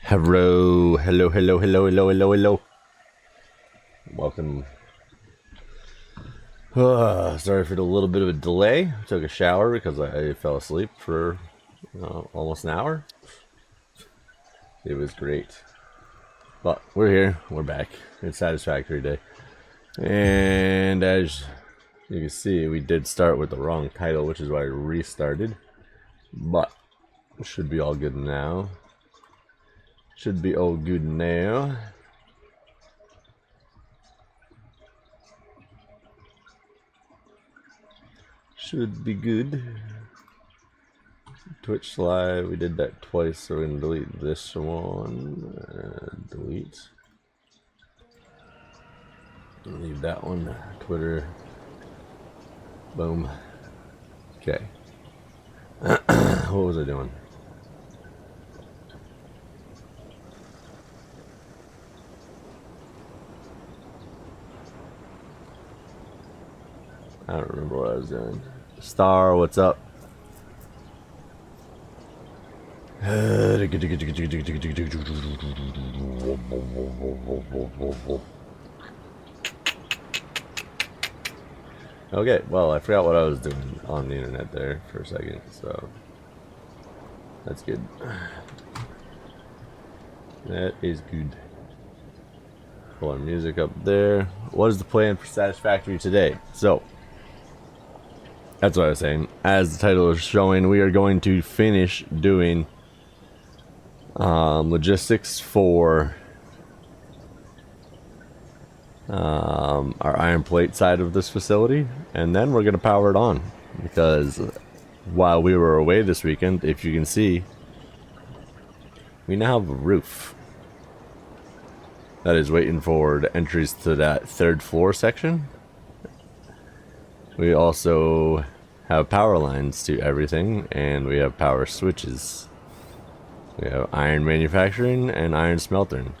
Hello, hello, hello, hello, hello, hello, hello. Welcome. Sorry for the little bit of a delay. I took a shower because I fell asleep for almost an hour. It was great. But we're here. We're back. It's Satisfactory day. And as you can see, we did start with the wrong title, which is why I restarted. But it should be all good now. Should be all good now. Should be good. Twitch live, we did that twice, so we're gonna delete this one. Delete. Leave that one. Twitter. Boom. Okay. What was I doing? I don't remember what I was doing. Star, what's up? Okay, well, I forgot what I was doing on the internet there for a second, so that's good. That is good. Pull our music up there. What is the plan for Satisfactory today? So, that's what I was saying. As the title is showing, we are going to finish doing logistics for our iron plate side of this facility, and then we're going to power it on, because while we were away this weekend, if you can see, we now have a roof that is waiting for the entries to that third floor section. We also have power lines to everything, and we have power switches. We have iron manufacturing and iron smelting.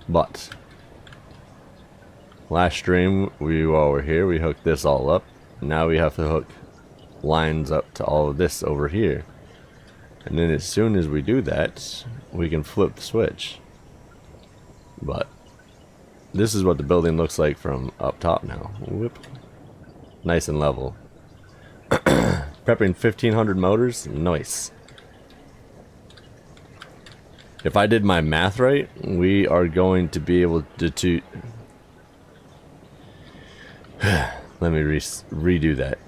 But last stream, while we're here, we hooked this all up. Now we have to hook lines up to all of this over here. And then as soon as we do that, we can flip the switch. But this is what the building looks like from up top now. Whoop. Nice and level. Prepping 1500 motors. Nice. If I did my math right, we are going to be able to let me redo that.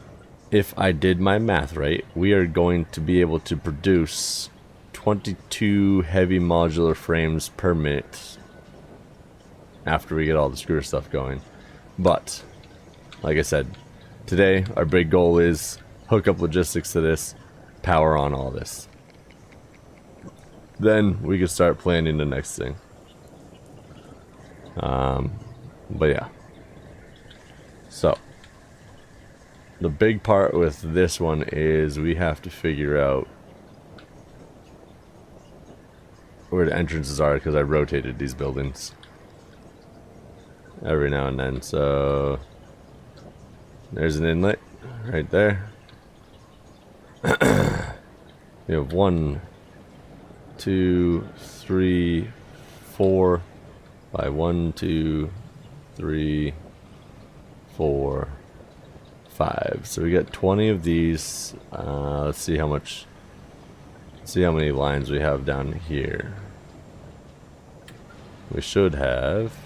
If I did my math right, we are going to be able to produce 22 heavy modular frames per minute after we get all the screw stuff going. But like I said, today our big goal is hook up logistics to this, power on all this. Then we can start planning the next thing. But yeah. So the big part with this one is we have to figure out where the entrances are, because I rotated these buildings every now and then. So there's an inlet right there. We have 1, 2, 3, 4 by 1, 2, 3, 4, 5. So we got 20 of these. Let's see how much. See how many lines we have down here. We should have.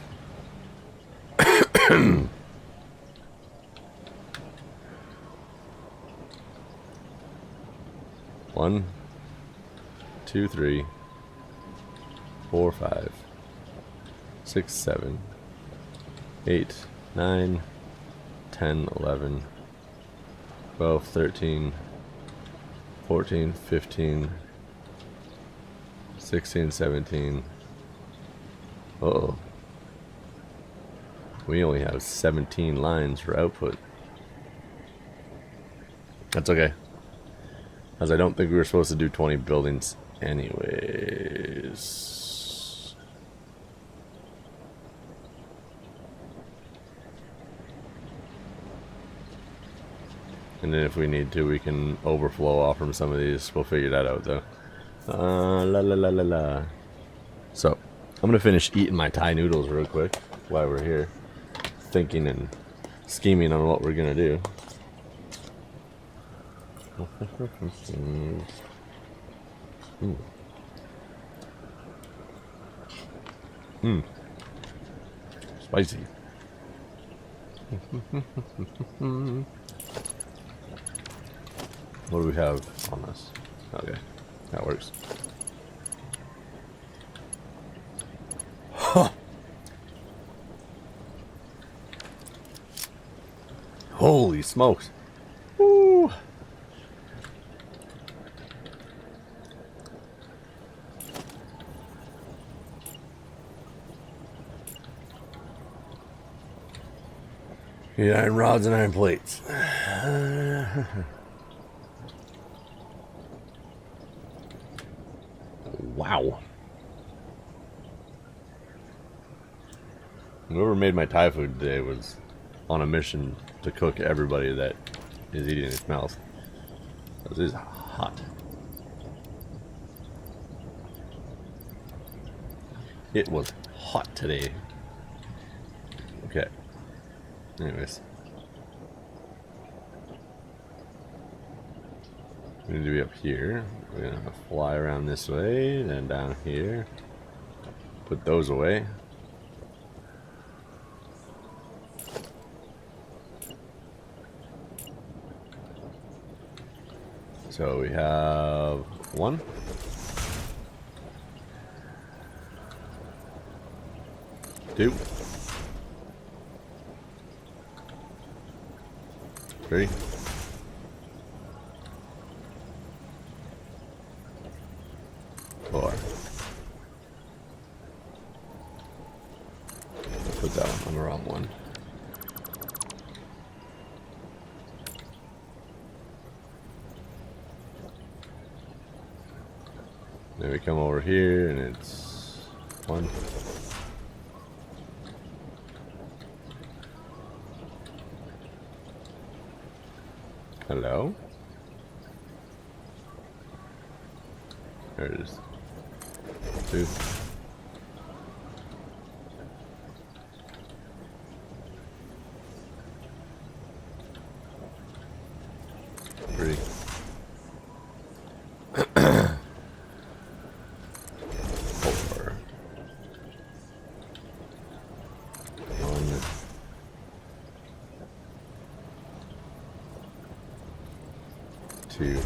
One, 2, 3, 4, 5, 6, 7, 8, 9, 10, 11, 12, 13, 14, 15, 16, 17. Uh-oh. We only have 17 lines for output. That's okay, because I don't think we were supposed to do 20 buildings anyways. And then if we need to, we can overflow off from some of these. We'll figure that out though. La la la la la. So, I'm gonna finish eating my Thai noodles real quick while we're here, thinking and scheming on what we're gonna do. Spicy. What do we have on this? Okay, that works. Huh. Holy smokes. Woo. Yeah, iron rods and iron plates. Wow. Whoever made my Thai food today was on a mission to cook everybody that is eating its mouth. This is hot. It was hot today. Okay. Anyways. We need to be up here. We're gonna fly around this way, then down here. Put those away. So we have 1. 2. 3. 4. Put that one on the wrong one. Then we come over here and it's 1. Hello? There it is. 2. 3. 4. 1. 2.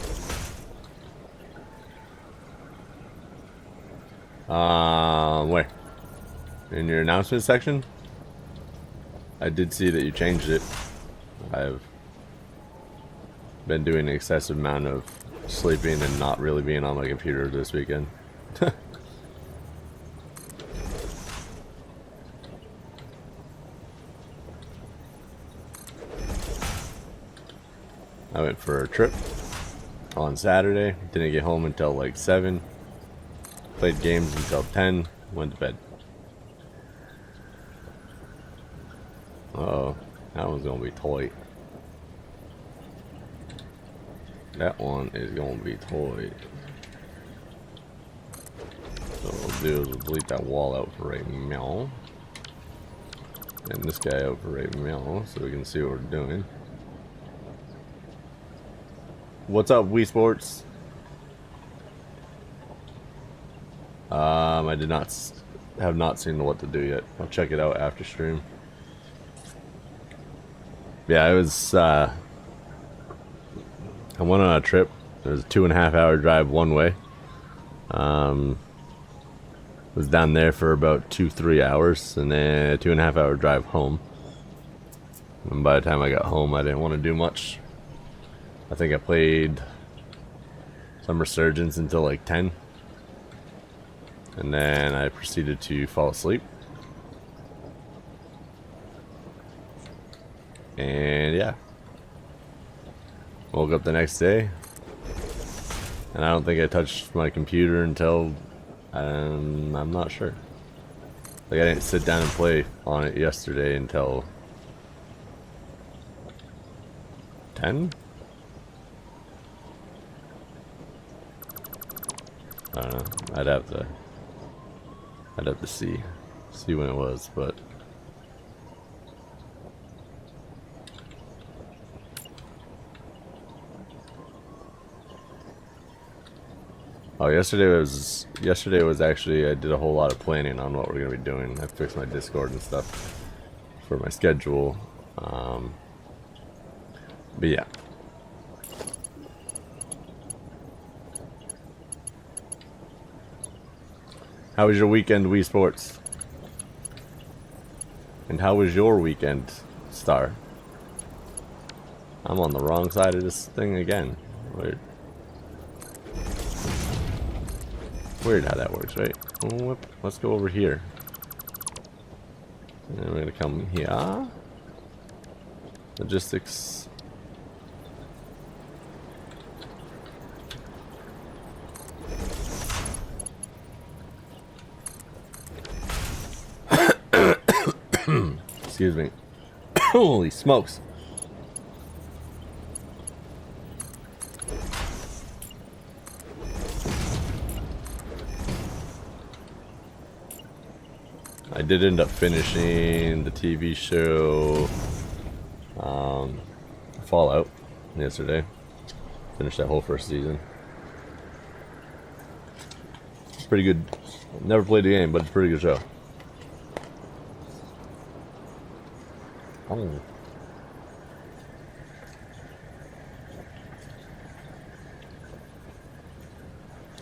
Where? In your announcement section? I did see that you changed it. I've been doing an excessive amount of sleeping and not really being on my computer this weekend. I went for a trip on Saturday. Didn't get home until like 7. Played games until 10. Went to bed. Uh-oh. That one's gonna be tight. That one is gonna be tight. So what we'll do is we'll delete that wall out for right now. And this guy out for right now so we can see what we're doing. What's up, Wii Sports? I did not have not seen What to Do yet. I'll check it out after stream. Yeah, it was. I went on a trip. It was a 2.5 hour drive one way. Was down there for about 2-3 hours, and then a 2.5 hour drive home. And by the time I got home, I didn't want to do much. I think I played some Resurgence until like 10. And then I proceeded to fall asleep. And yeah. Woke up the next day. And I don't think I touched my computer until, I'm not sure. Like I didn't sit down and play on it yesterday until 10? I don't know. I'd have to see when it was, but oh, yesterday was actually, I did a whole lot of planning on what we're gonna be doing. I fixed my Discord and stuff for my schedule. But yeah. How was your weekend, Wii Sports? And how was your weekend, Star? I'm on the wrong side of this thing again. Weird. Weird how that works, right? Whoop. Let's go over here. And then we're gonna come here. Logistics. Excuse me. Holy smokes. I did end up finishing the TV show Fallout yesterday. Finished that whole first season. It's pretty good. Never played the game, but it's a pretty good show. Oh.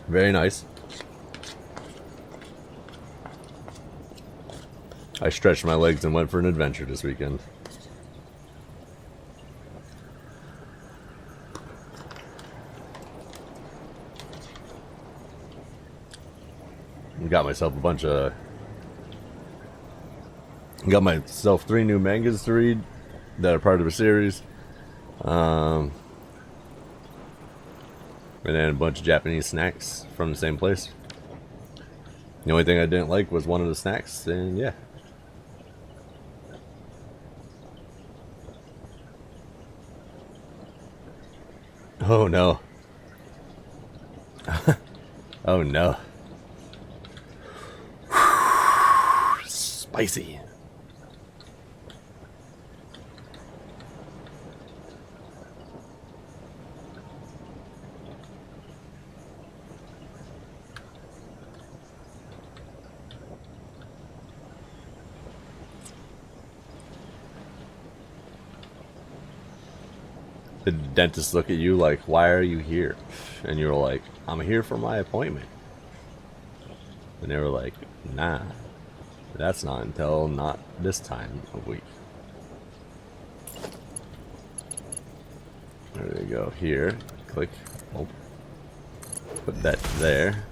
Very nice. I stretched my legs and went for an adventure this weekend. Got myself got myself 3 new mangas to read that are part of a series. And then a bunch of Japanese snacks from the same place. The only thing I didn't like was one of the snacks, and yeah. Oh no. Oh no. Spicy. The dentist look at you like, why are you here? And you were like, I'm here for my appointment. And they were like, nah, that's not until not this time of week. There they go. Here, click. Oh. Put that there.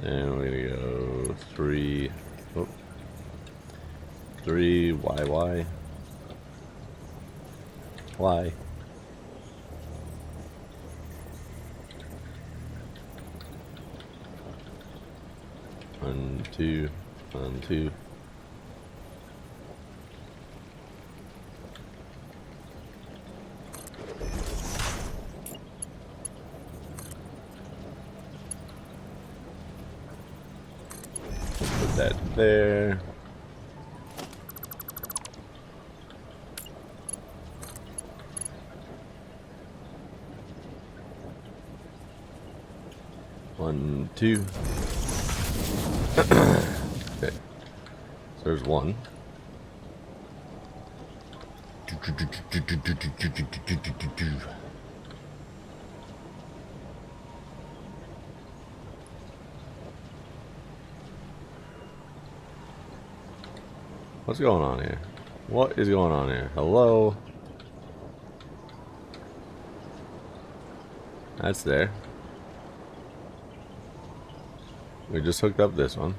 And we're gonna go 3. Oh. 3 Y. Y. One, two, 1, 2. Put that there. One, 2. Okay. So there's 1. What's going on here? What is going on here? Hello? That's there. We just hooked up this one.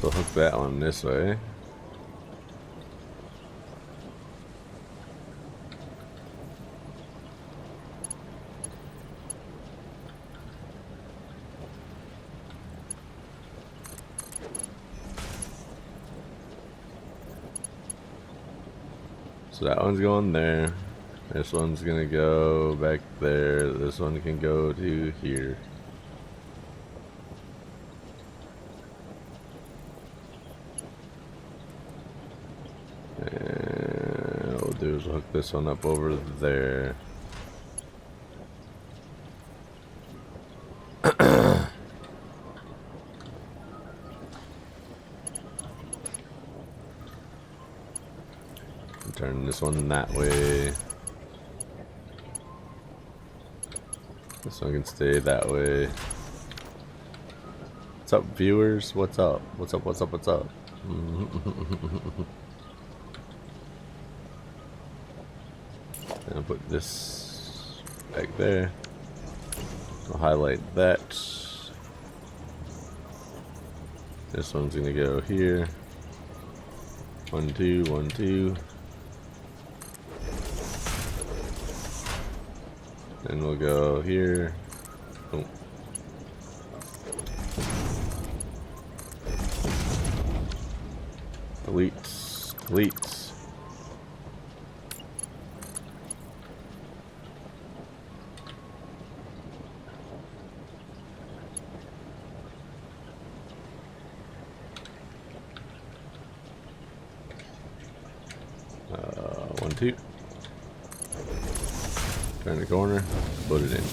So hook that one this way. So that one's going there. This one's gonna go back there. This one can go to here. And what we'll do is hook this one up over there. Turn this one that way. This one can stay that way. What's up, viewers? What's up? What's up? What's up? What's up? I'll put this back there. I'll highlight that. This one's gonna go here. 1, 2, 1, 2. And we'll go here. Oh. Delete. Delete. One, 2. Turn the corner, put it in.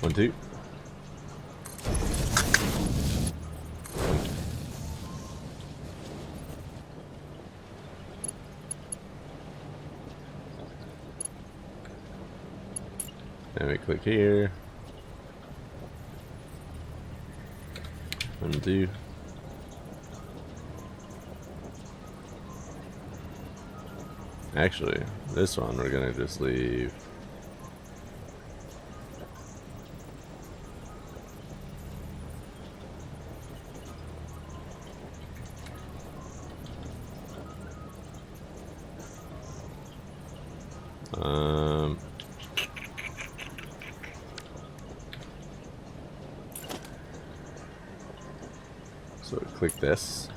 One, 2. Then we click here. 1, 2. Actually, this one we're gonna just leave. So click this.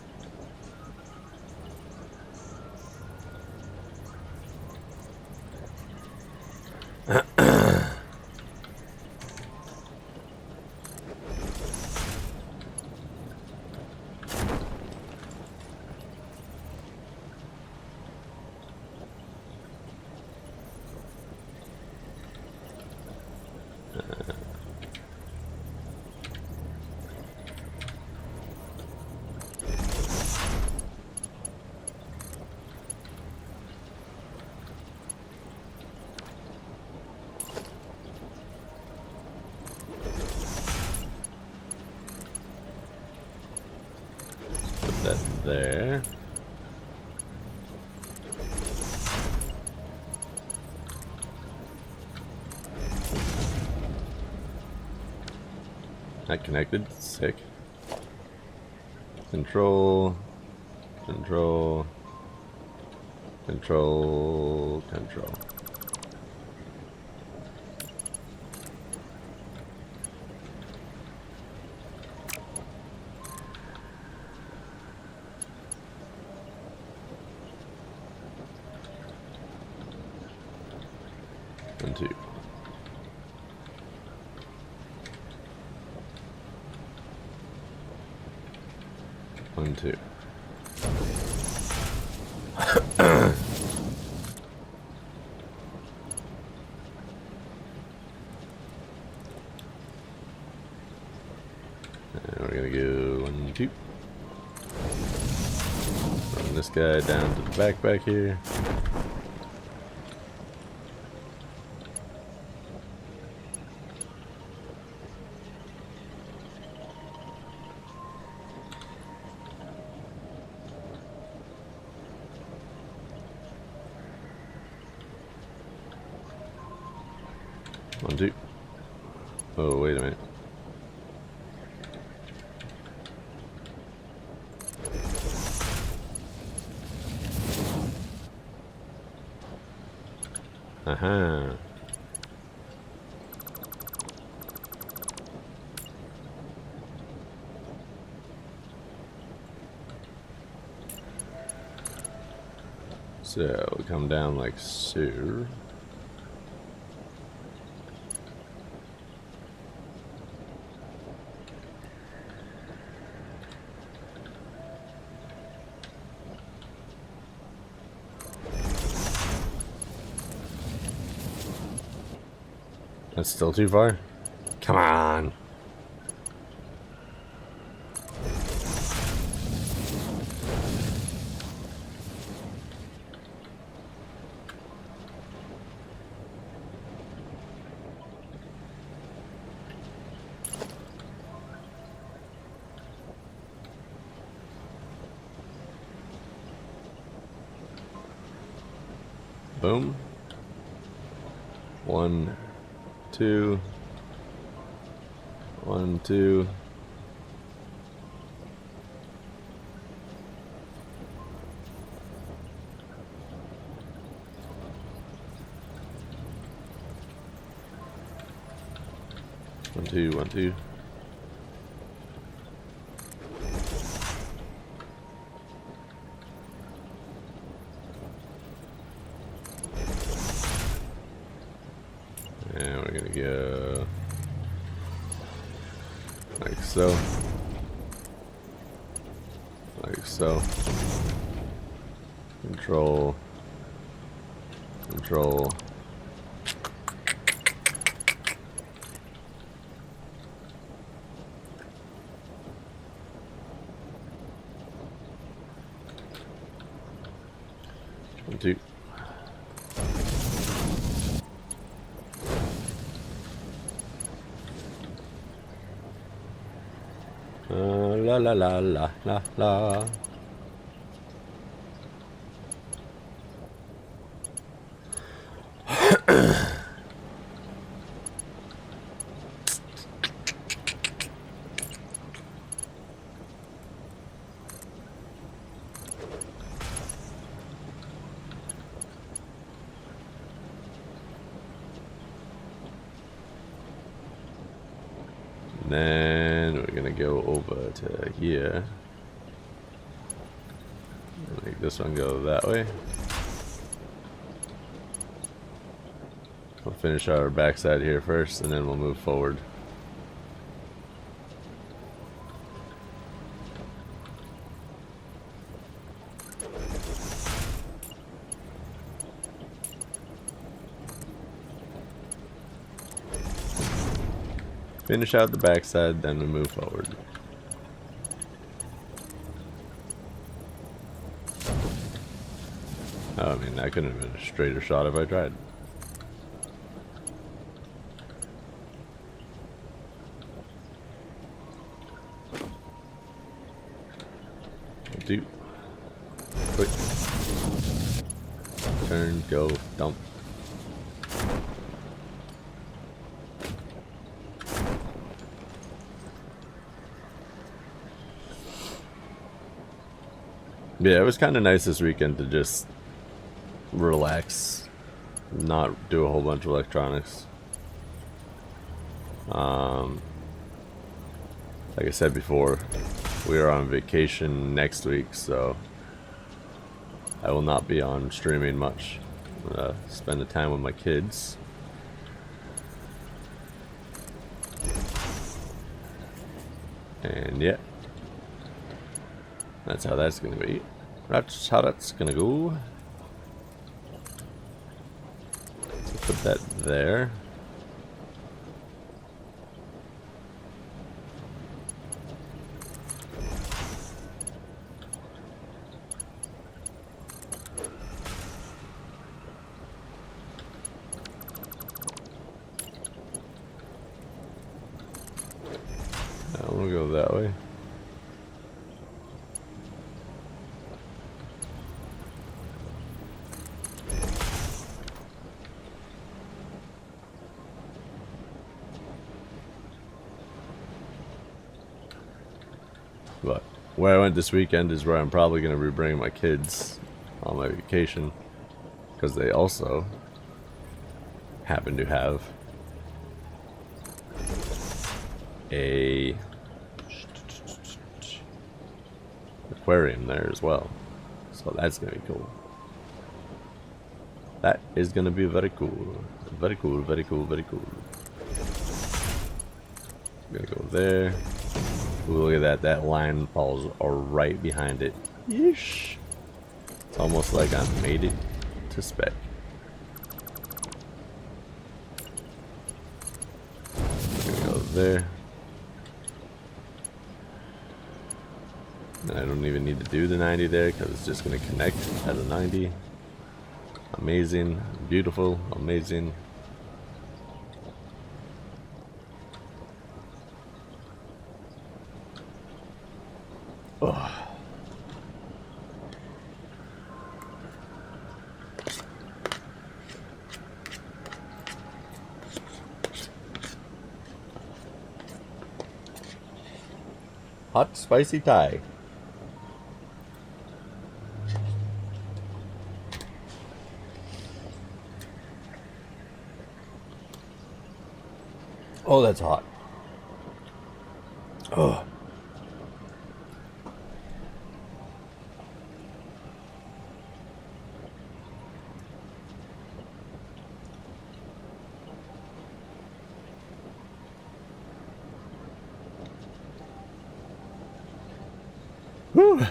Put that there. Not connected. Sick. Control. Control. Control. Control. And 2. One, 2. And we're gonna go 1, 2. Run this guy down to the back here. 1, 2. Oh, wait a minute. Uh-huh. So we come down like so. That's still too far? Come on. Boom. 1, 2. 1, 2. One, two, 1, 2. And we're gonna go like so. Like so. Control. Control. One, two. La la la la la la. Then we're gonna go over to here. Make this one go that way. We'll finish our backside here first, and then we'll move forward. Finish out the backside, then we move forward. Oh, I mean, that couldn't have been a straighter shot if I tried. Do. Quick. Turn, go, dump. Yeah, it was kind of nice this weekend to just relax, not do a whole bunch of electronics. Like I said before, we are on vacation next week, so I will not be on streaming much. I'm gonna spend the time with my kids. And yeah, that's how that's gonna be. That's how that's gonna go. So put that there. I want to go that way. But where I went this weekend is where I'm probably going to be bringing my kids on my vacation, because they also happen to have a aquarium there as well. So that's going to be cool. That is going to be very cool. Very cool, very cool, very cool. I'm going to go there. Ooh, look at that. That line falls right behind it. Yeesh. It's almost like I made it to spec. I'm going to go there. And I don't even need to do the 90 there because it's just going to connect at a 90. Amazing, beautiful, amazing. Oh. Hot spicy Thai. Oh, that's hot. Oh. Whew.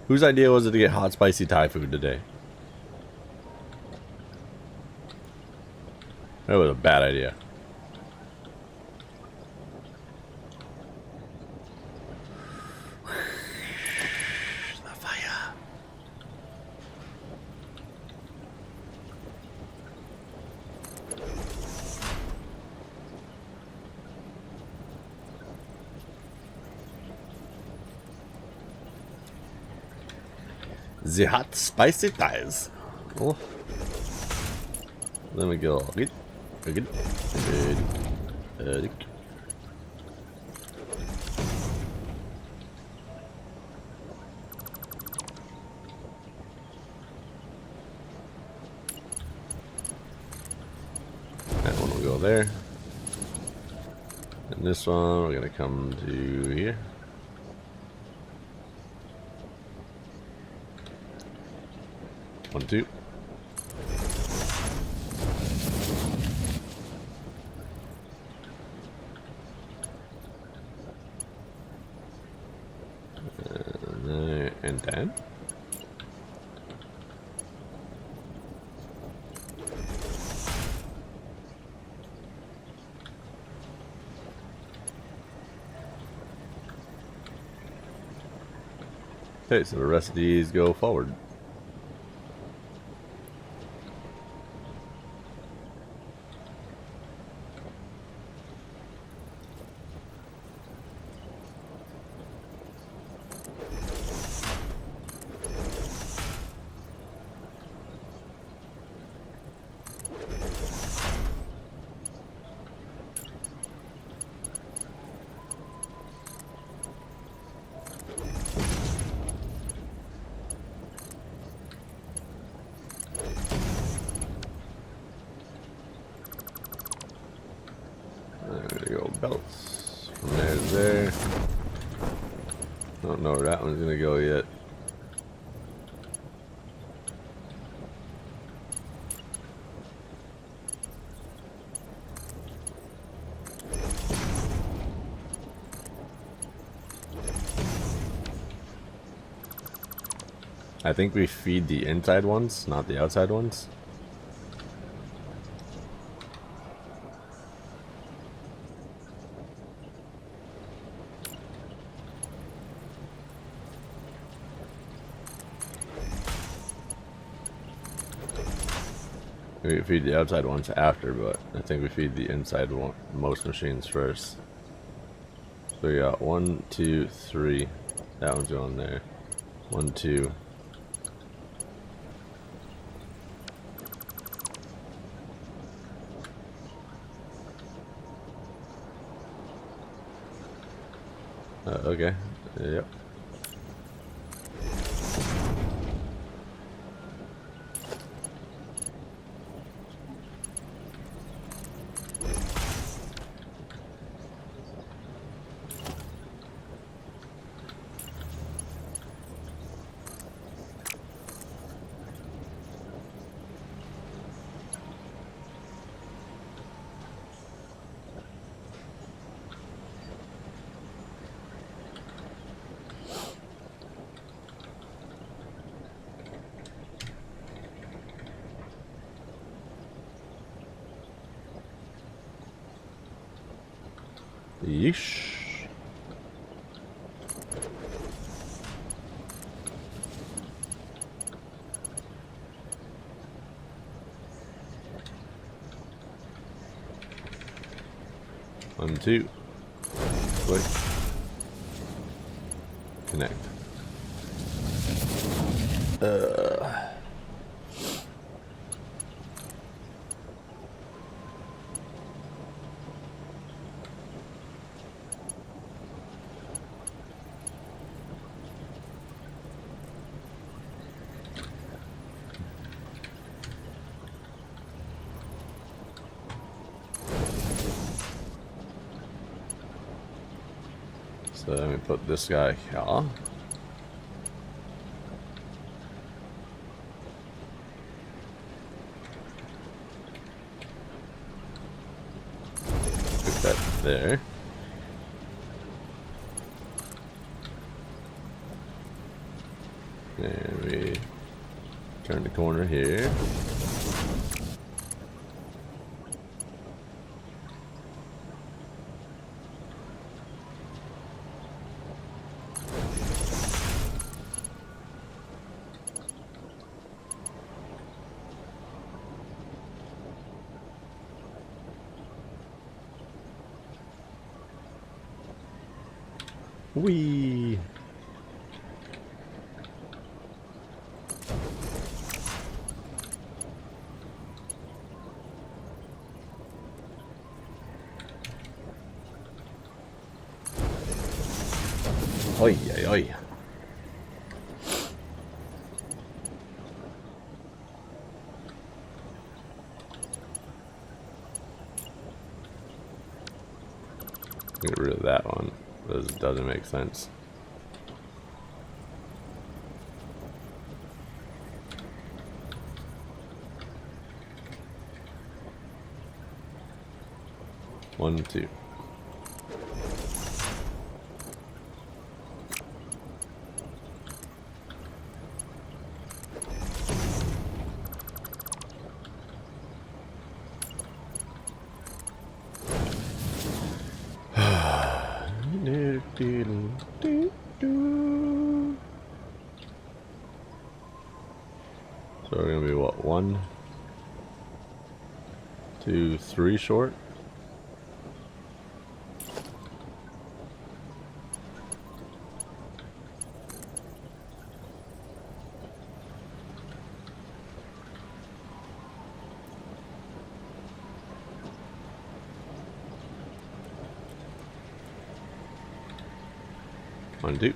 Whose idea was it to get hot spicy Thai food today? That was a bad idea. The fire. The hot spicy thighs. Oh. Let me go. Good. Good. Good. That one will go there. And this one, we're gonna come to here. One, two. And then. Okay, so the rest of these go forward. Belts from there to there. Don't know where that one's gonna go yet. I think we feed the inside ones, not the outside ones. We feed the outside ones after, but I think we feed the inside one, most machines first. So we got 1, 2, 3. That one's going there. 1, 2. Okay. Yep. Yeesh. One, two. Click. Connect. So let me put this guy here. Put that there. And we turn the corner here. Whee! Oi, oi, oi. Get rid of that one. This doesn't make sense. One, two. So we're gonna be what, 1, 2, 3 short? One, two.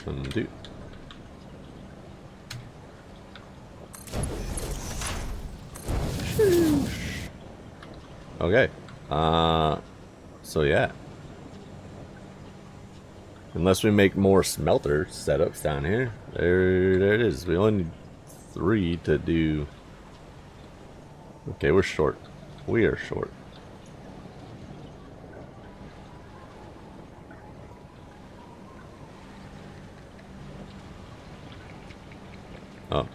One, two. Okay. So yeah. Unless we make more smelter setups down here. There it is. We only need 3 to do. Okay, we're short. We are short. Oh.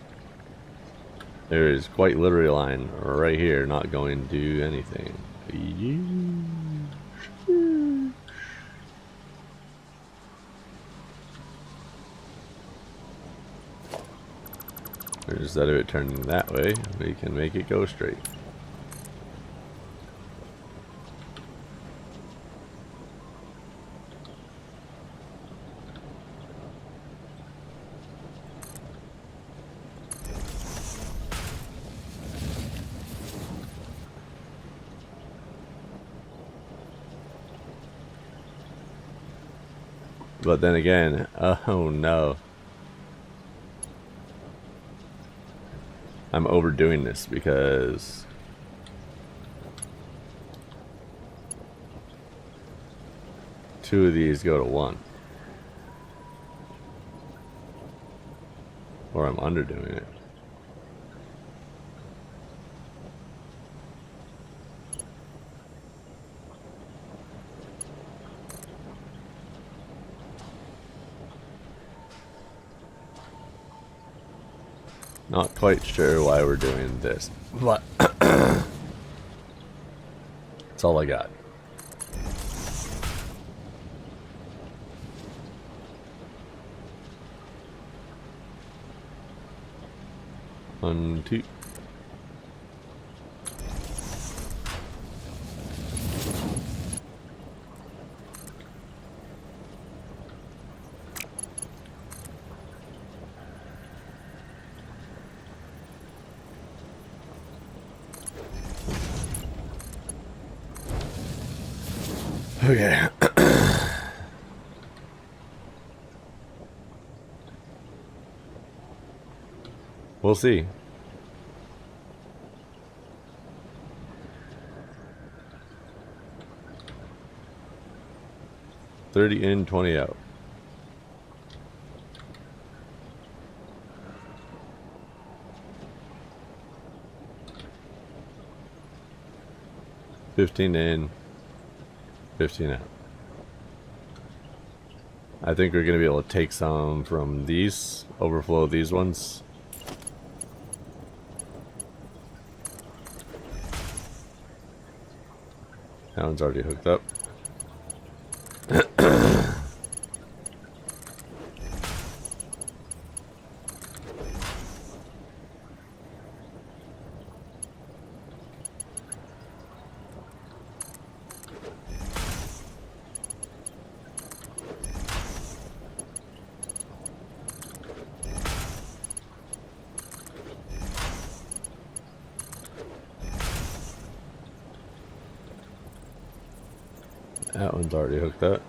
There is quite literally a line right here not going to do anything. Instead of it turning that way, we can make it go straight. But then again, oh no. I'm overdoing this because two of these go to one. Or I'm underdoing it. Not quite sure why we're doing this, but that's all I got. One, two. Okay. We'll see. $30 in, $20 out. $15 in, $15 out. I think we're gonna be able to take some from these, overflow these ones. That one's already hooked up. That one's already hooked up.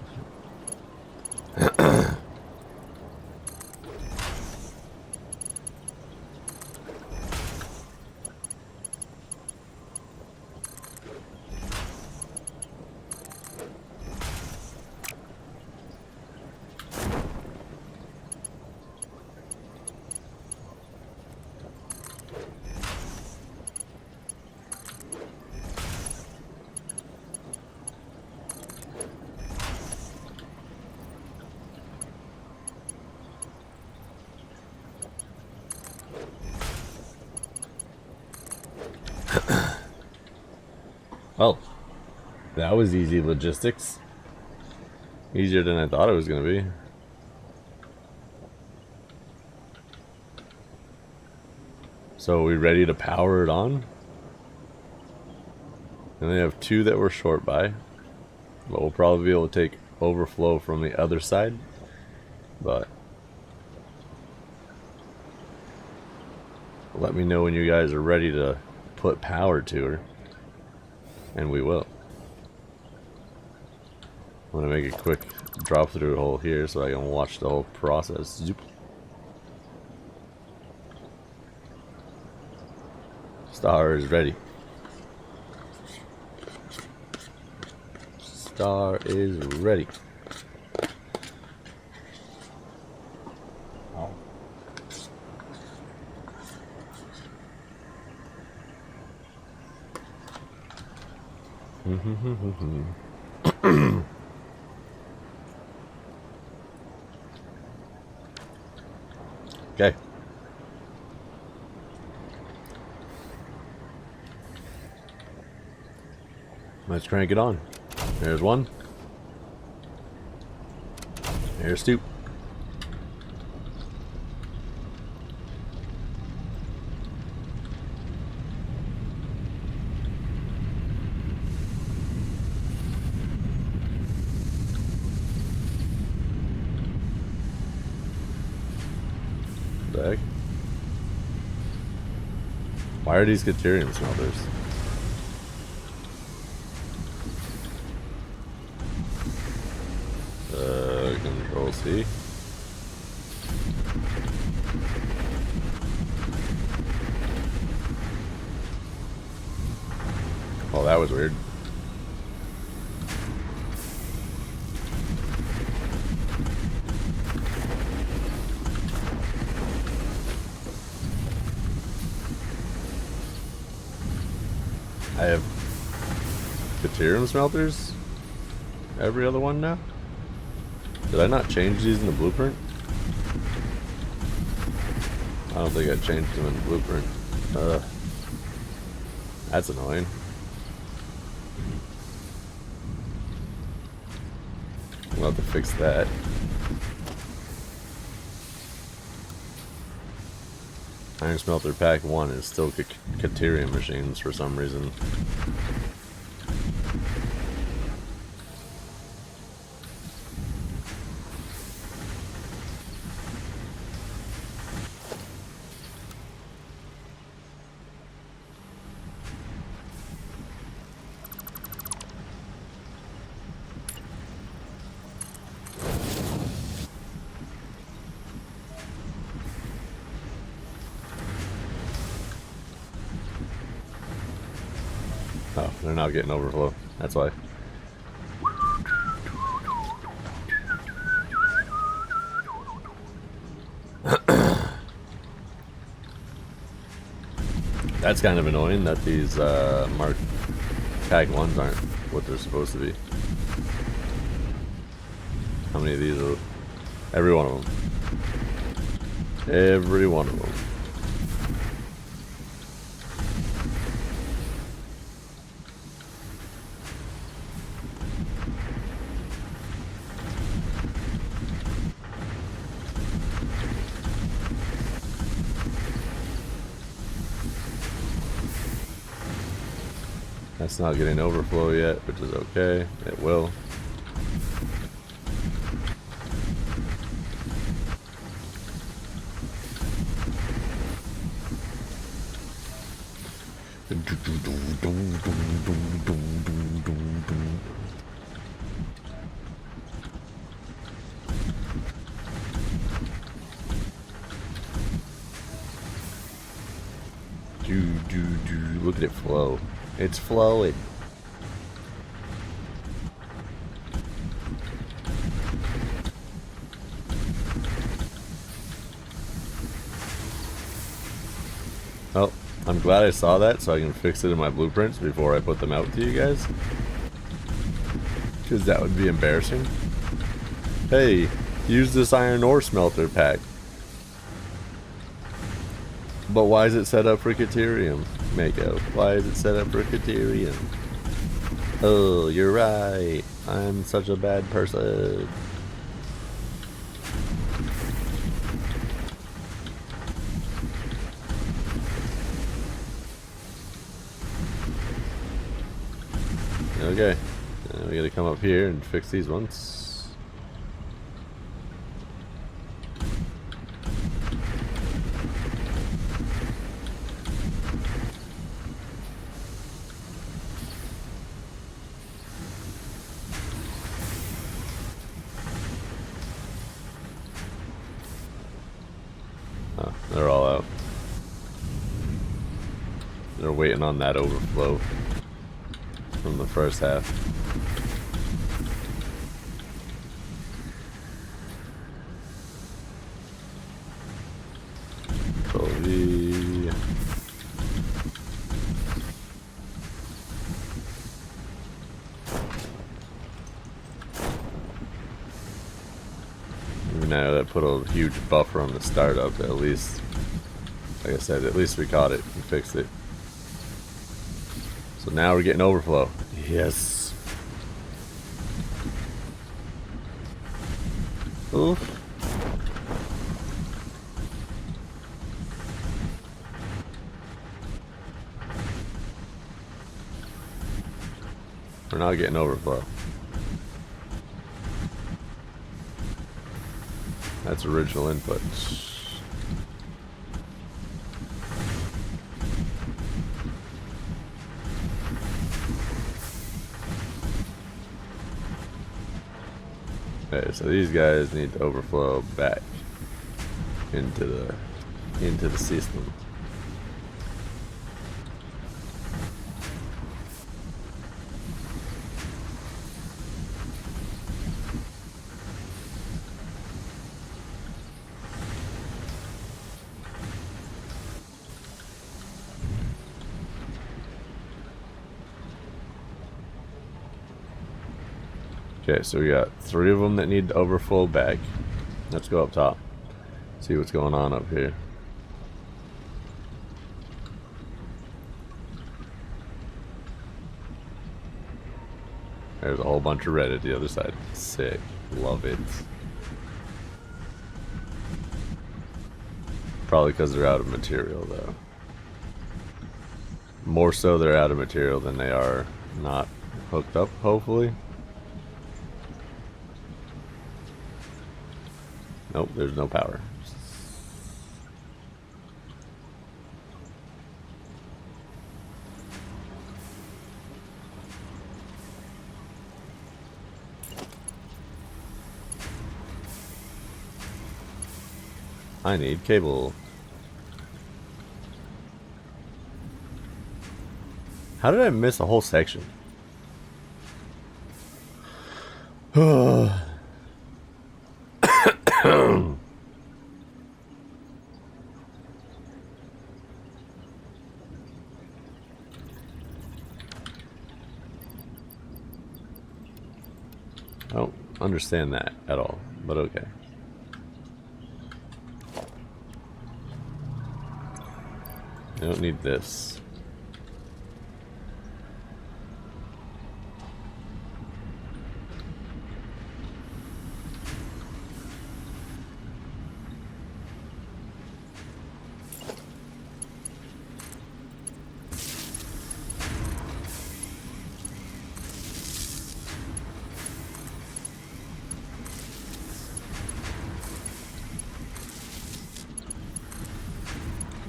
Well, that was easy logistics. Easier than I thought it was going to be. So are we ready to power it on? And they have two that we're short by. But we'll probably be able to take overflow from the other side. But let me know when you guys are ready to put power to her. And we will. I'm gonna make a quick drop through hole here so I can watch the whole process. Zoop. Star is ready. Star is ready. Okay. Let's crank it on. There's one. There's two. Heck? Why are these Caterium smelters? Control We'll see. Oh, that was weird. I have deuterium smelters. Every other one now? Did I not change these in the blueprint? I don't think I changed them in the blueprint. That's annoying. We'll have to fix that. Iron Smelter Pack 1 is still deuterium machines for some reason. Oh, they're now getting overflow. That's why. That's kind of annoying that these Mark Pack 1s aren't what they're supposed to be. How many of these are? Every one of them. Every one of them. That's not getting overflow yet, which is okay. It will. Look at it flow. It's flowing. Oh, I'm glad I saw that so I can fix it in my blueprints before I put them out to you guys. Because that would be embarrassing. Hey, use this iron ore smelter pack. But why is it set up for deuterium, Mako? Why is it set up for deuterium? Oh, you're right. I'm such a bad person. Okay, we gotta come up here and fix these ones. Oh, they're all out. They're waiting on that overflow from the first half. Control V. Now that put a huge buffer on the startup, at least, like I said, at least we caught it and fixed it. So now we're getting overflow. Yes. Oof. We're not getting overflow. That's original input. Okay, so these guys need to overflow back into the system. Okay, so we got 3 of them that need to overflow back. Let's go up top. See what's going on up here. There's a whole bunch of red at the other side. Sick. Love it. Probably because they're out of material, though. More so they're out of material than they are not hooked up, hopefully. Nope, there's no power. I need cable. How did I miss a whole section? I don't understand that at all, but okay. I don't need this.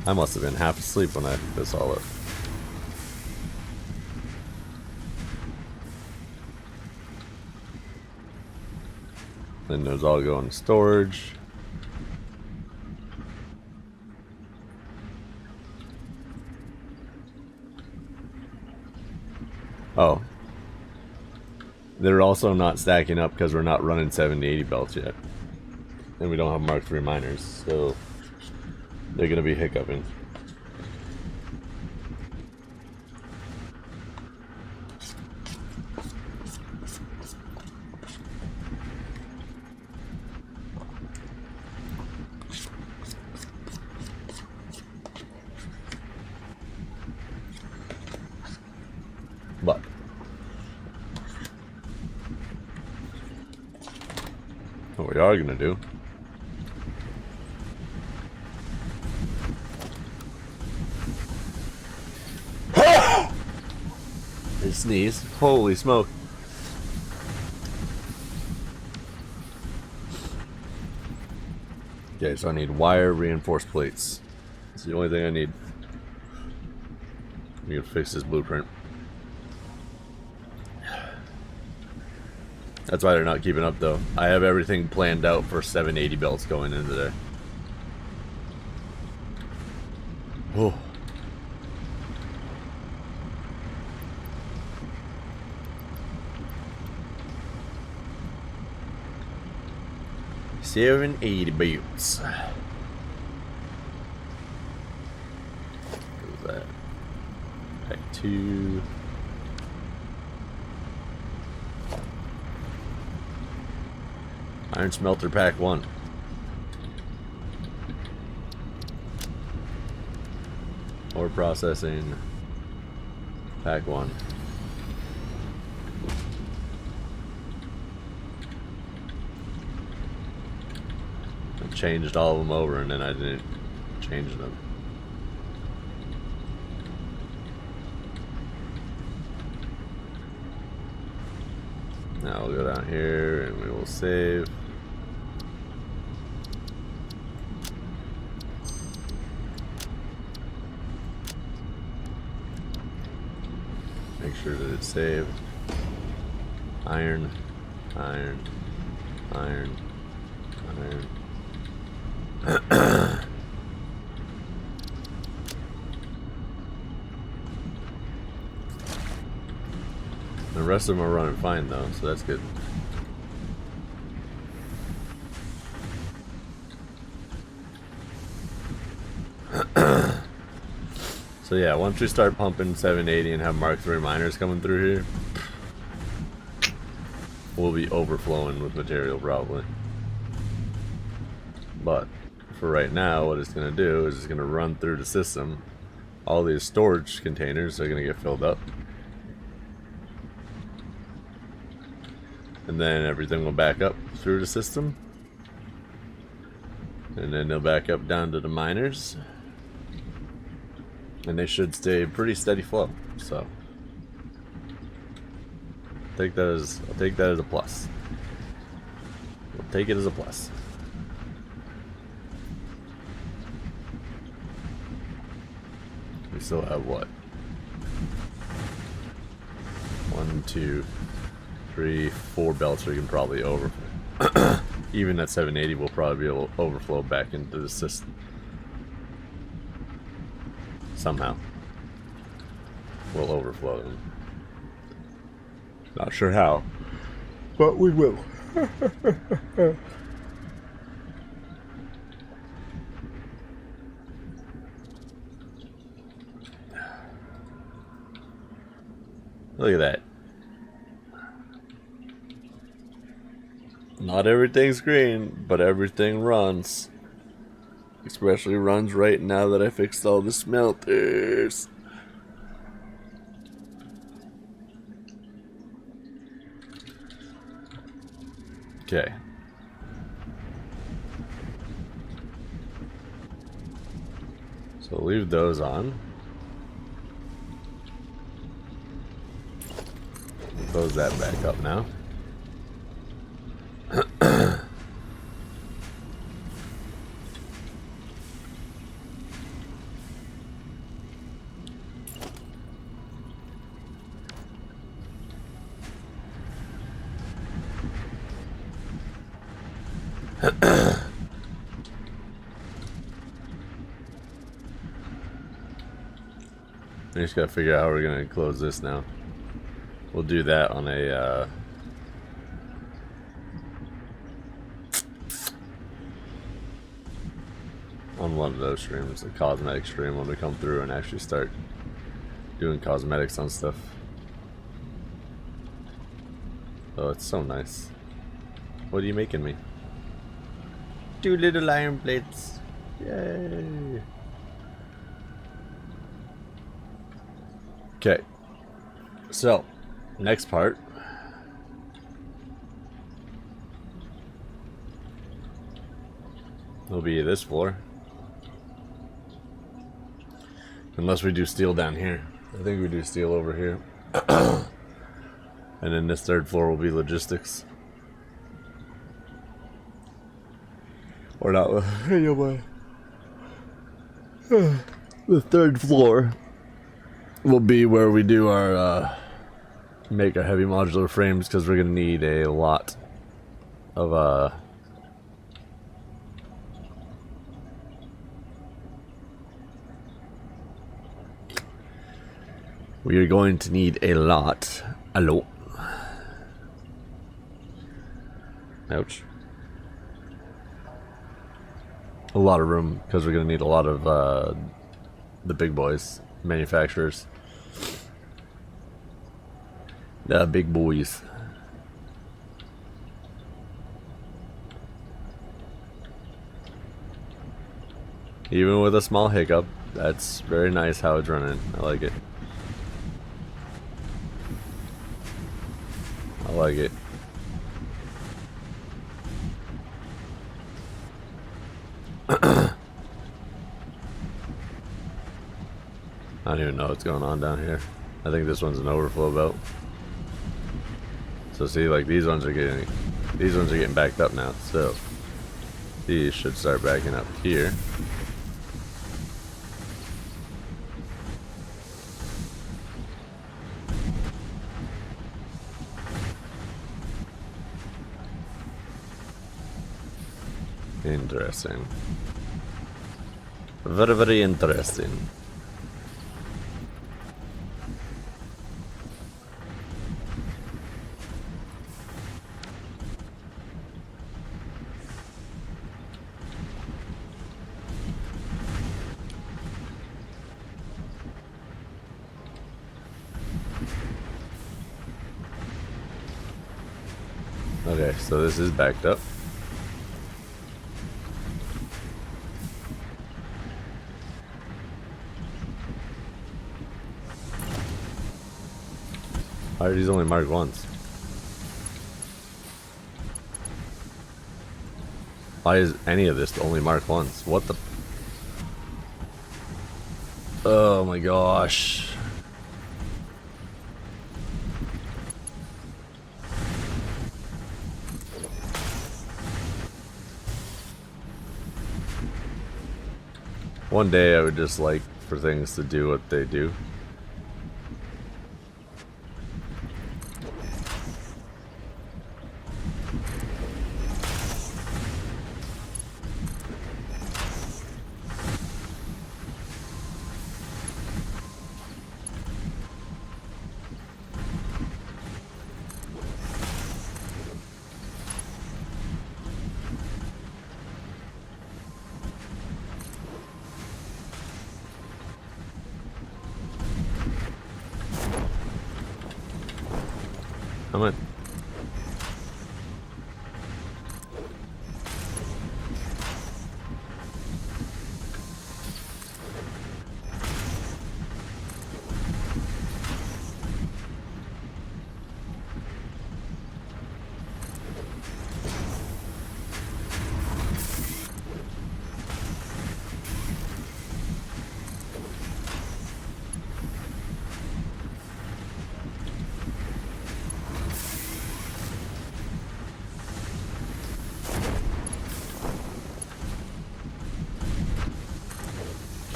I must have been half asleep when I picked this all up. Then those all go in storage. Oh. They're also not stacking up because we're not running 70-80 belts yet. And we don't have Mark III miners, so they're going to be hiccuping. But what we are going to do is sneeze. Holy smoke. Okay, so I need wire reinforced plates. It's the only thing I need. We can fix this blueprint. That's why they're not keeping up, though. I have everything planned out for 780 belts going into there. Oh. $780 belts. What was that? Pack 2. Iron smelter pack 1. Ore processing pack 1. I changed all of them over and then I didn't change them. Now we'll go down here and we will save. Make sure that it's saved. Iron, iron, Iron. The rest of them are running fine though, so that's good. So yeah, once we start pumping 780 and have Mark III miners coming through here, we'll be overflowing with material probably. But for right now, what it's going to do is it's going to run through the system. All these storage containers are going to get filled up. And then everything will back up through the system. And then they'll back up down to the miners. And they should stay pretty steady flow. So I'll take that as a plus. We'll take it as a plus. We still have what? 1, 2, 3, 4 belts we can probably overflow. Even at 780 we'll probably be able to overflow back into the system. Somehow. We'll overflow them. Not sure how, but we will. Look at that. Not everything's green, but everything runs. Especially runs right now that I fixed all the smelters. Okay. So leave those on. Close that back up now. I just gotta figure out how we're gonna close this now. We'll do that on a on one of those streams, the cosmetic stream, when we come through and actually start doing cosmetics on stuff. Oh, it's so nice. What are you making me? 2 little iron plates. Yay. Okay. So, next part. Will be this floor. Unless we do steel down here. I think we do steel over here. And then this third floor will be logistics. Or not. The third floor will be where we do our make our heavy modular frames, because we're gonna need a lot of we are going to need a lot. Hello. Ouch. A lot of room, because we're gonna need a lot of the big boys, manufacturers. The big boys. Even with a small hiccup, that's very nice how it's running. I like it. I like it. I don't even know what's going on down here. I think this one's an overflow belt. So see, like these ones are getting backed up now. So these should start backing up here. Interesting. Very, very interesting. Okay, so this is backed up. Why are these only marked once? Why is any of this only marked once? What the? Oh my gosh. One day I would just like for things to do what they do. Come on.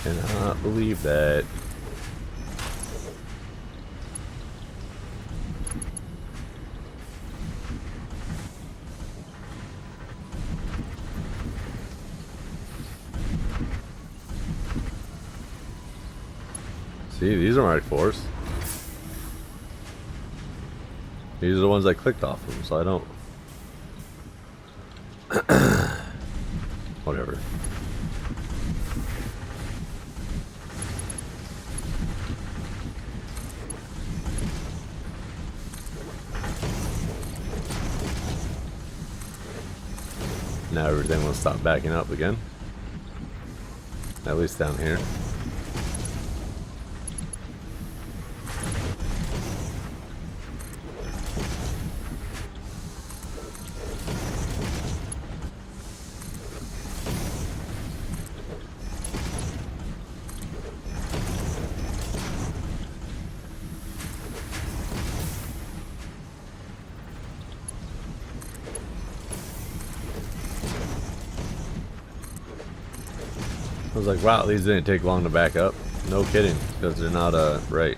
Cannot believe that. See, these are marked 4s. These are the ones I clicked off of, so I don't... Whatever. Now everything will stop backing up again. At least down here. I was like, wow, these didn't take long to back up. No kidding, because they're not right.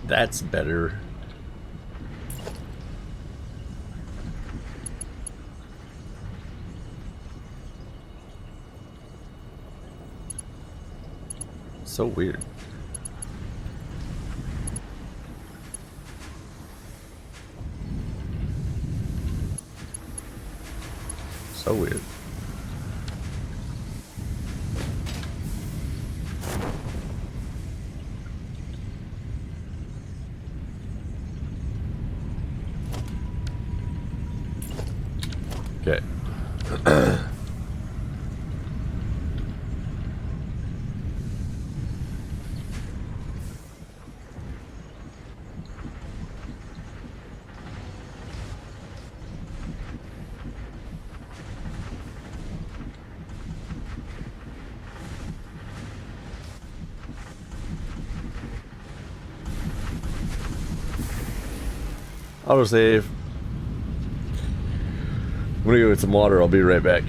That's better. So weird. So weird. Okay. Autosave. I'm gonna go get some water. I'll be right back.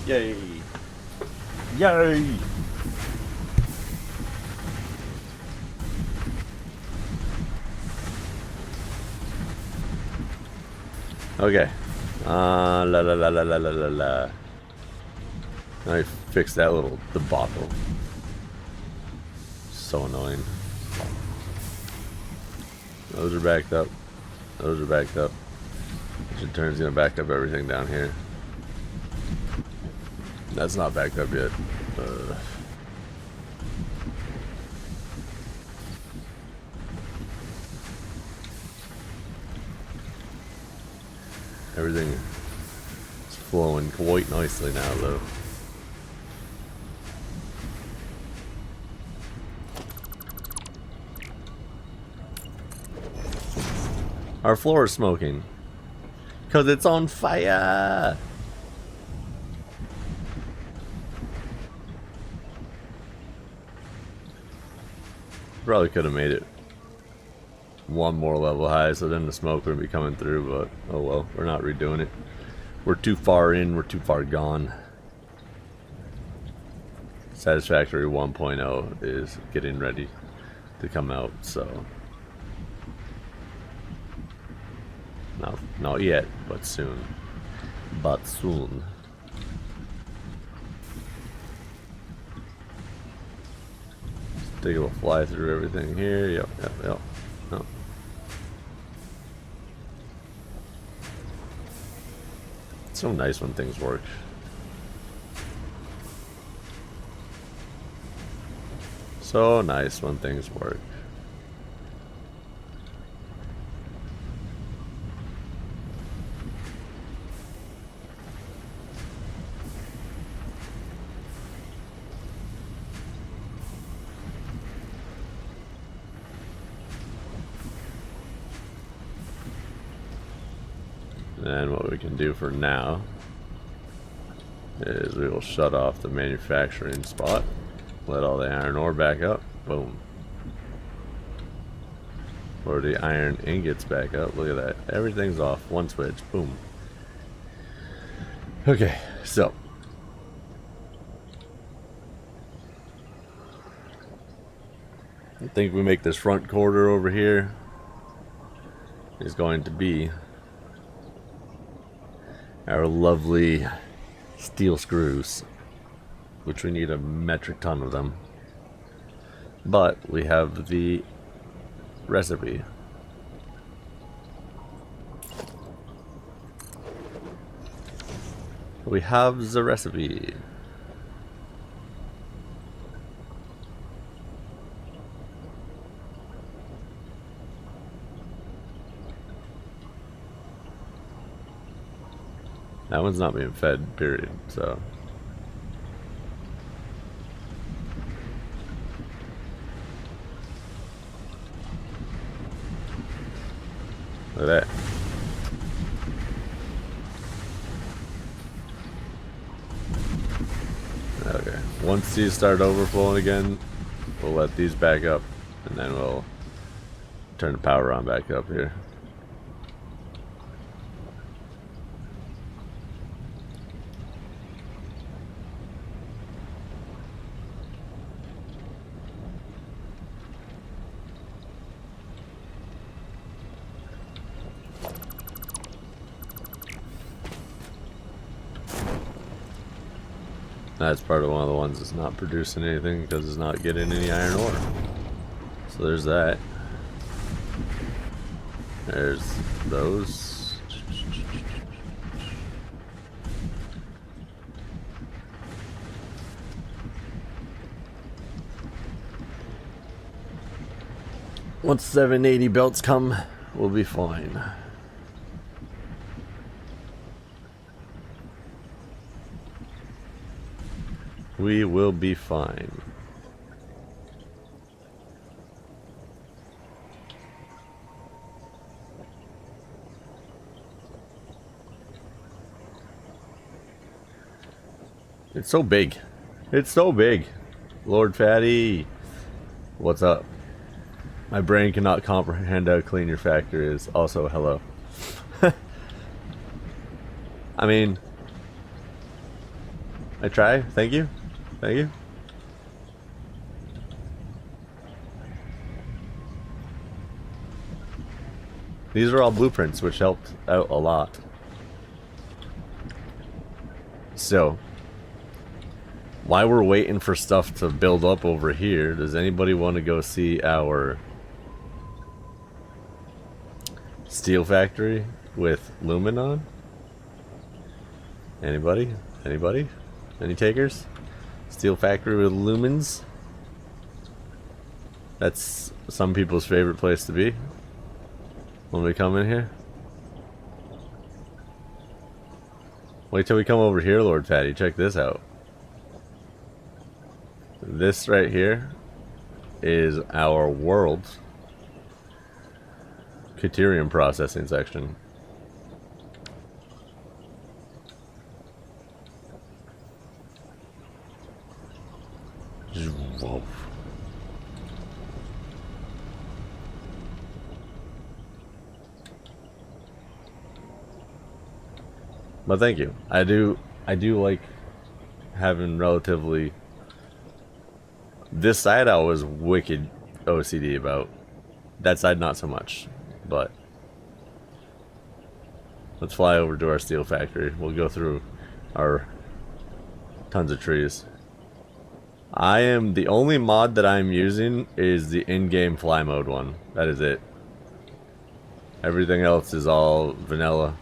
Yay! Yay! Okay. La la la la la la la la. I fixed that little debacle. So annoying. Those are backed up. Those are backed up. Which in turn is gonna back up everything down here. That's not backed up yet. Everything is flowing quite nicely now, though. Our floor is smoking. 'Cause it's on fire! Probably could have made it one more level high so then the smoke wouldn't be coming through, but oh well, we're not redoing it. We're too far in, we're too far gone. Satisfactory 1.0 is getting ready to come out, so not yet, but soon. But soon. Take a little fly through everything here. Yep. No. It's so nice when things work. So nice when things work. And what we can do for now is we will shut off the manufacturing spot, let all the iron ore back up, boom. Or the iron ingots back up, look at that. Everything's off, one switch, boom. Okay, so. I think we make this front quarter over here is going to be our lovely steel screws, which we need a metric ton of them, but we have the recipe. We have the recipe. That one's not being fed, period, so. Look at that. Okay, once these start overflowing again, we'll let these back up, and then we'll turn the power on back up here. That's part of one of the ones that's not producing anything because it's not getting any iron ore. So there's that. There's those. Once 780 belts come, we'll be fine. We will be fine. It's so big. It's so big. Lord Fatty, what's up? My brain cannot comprehend how clean your factory is. Also, hello. I mean, I try. Thank you. Thank you. These are all blueprints, which helped out a lot. So, while we're waiting for stuff to build up over here, does anybody want to go see our steel factory with Lumen on? Anybody? Anybody? Any takers? Steel factory with lumens? That's some people's favorite place to be when we come in here. Wait till we come over here, Lord Fatty. Check this out. This right here is our world's Caterium processing section. Whoa. But thank you. I do like having relatively. This side I was wicked OCD about. That side not so much. But let's fly over to our steel factory. We'll go through our tons of trees. The only mod that I'm using is the in-game fly mode one. That is it. Everything else is all vanilla.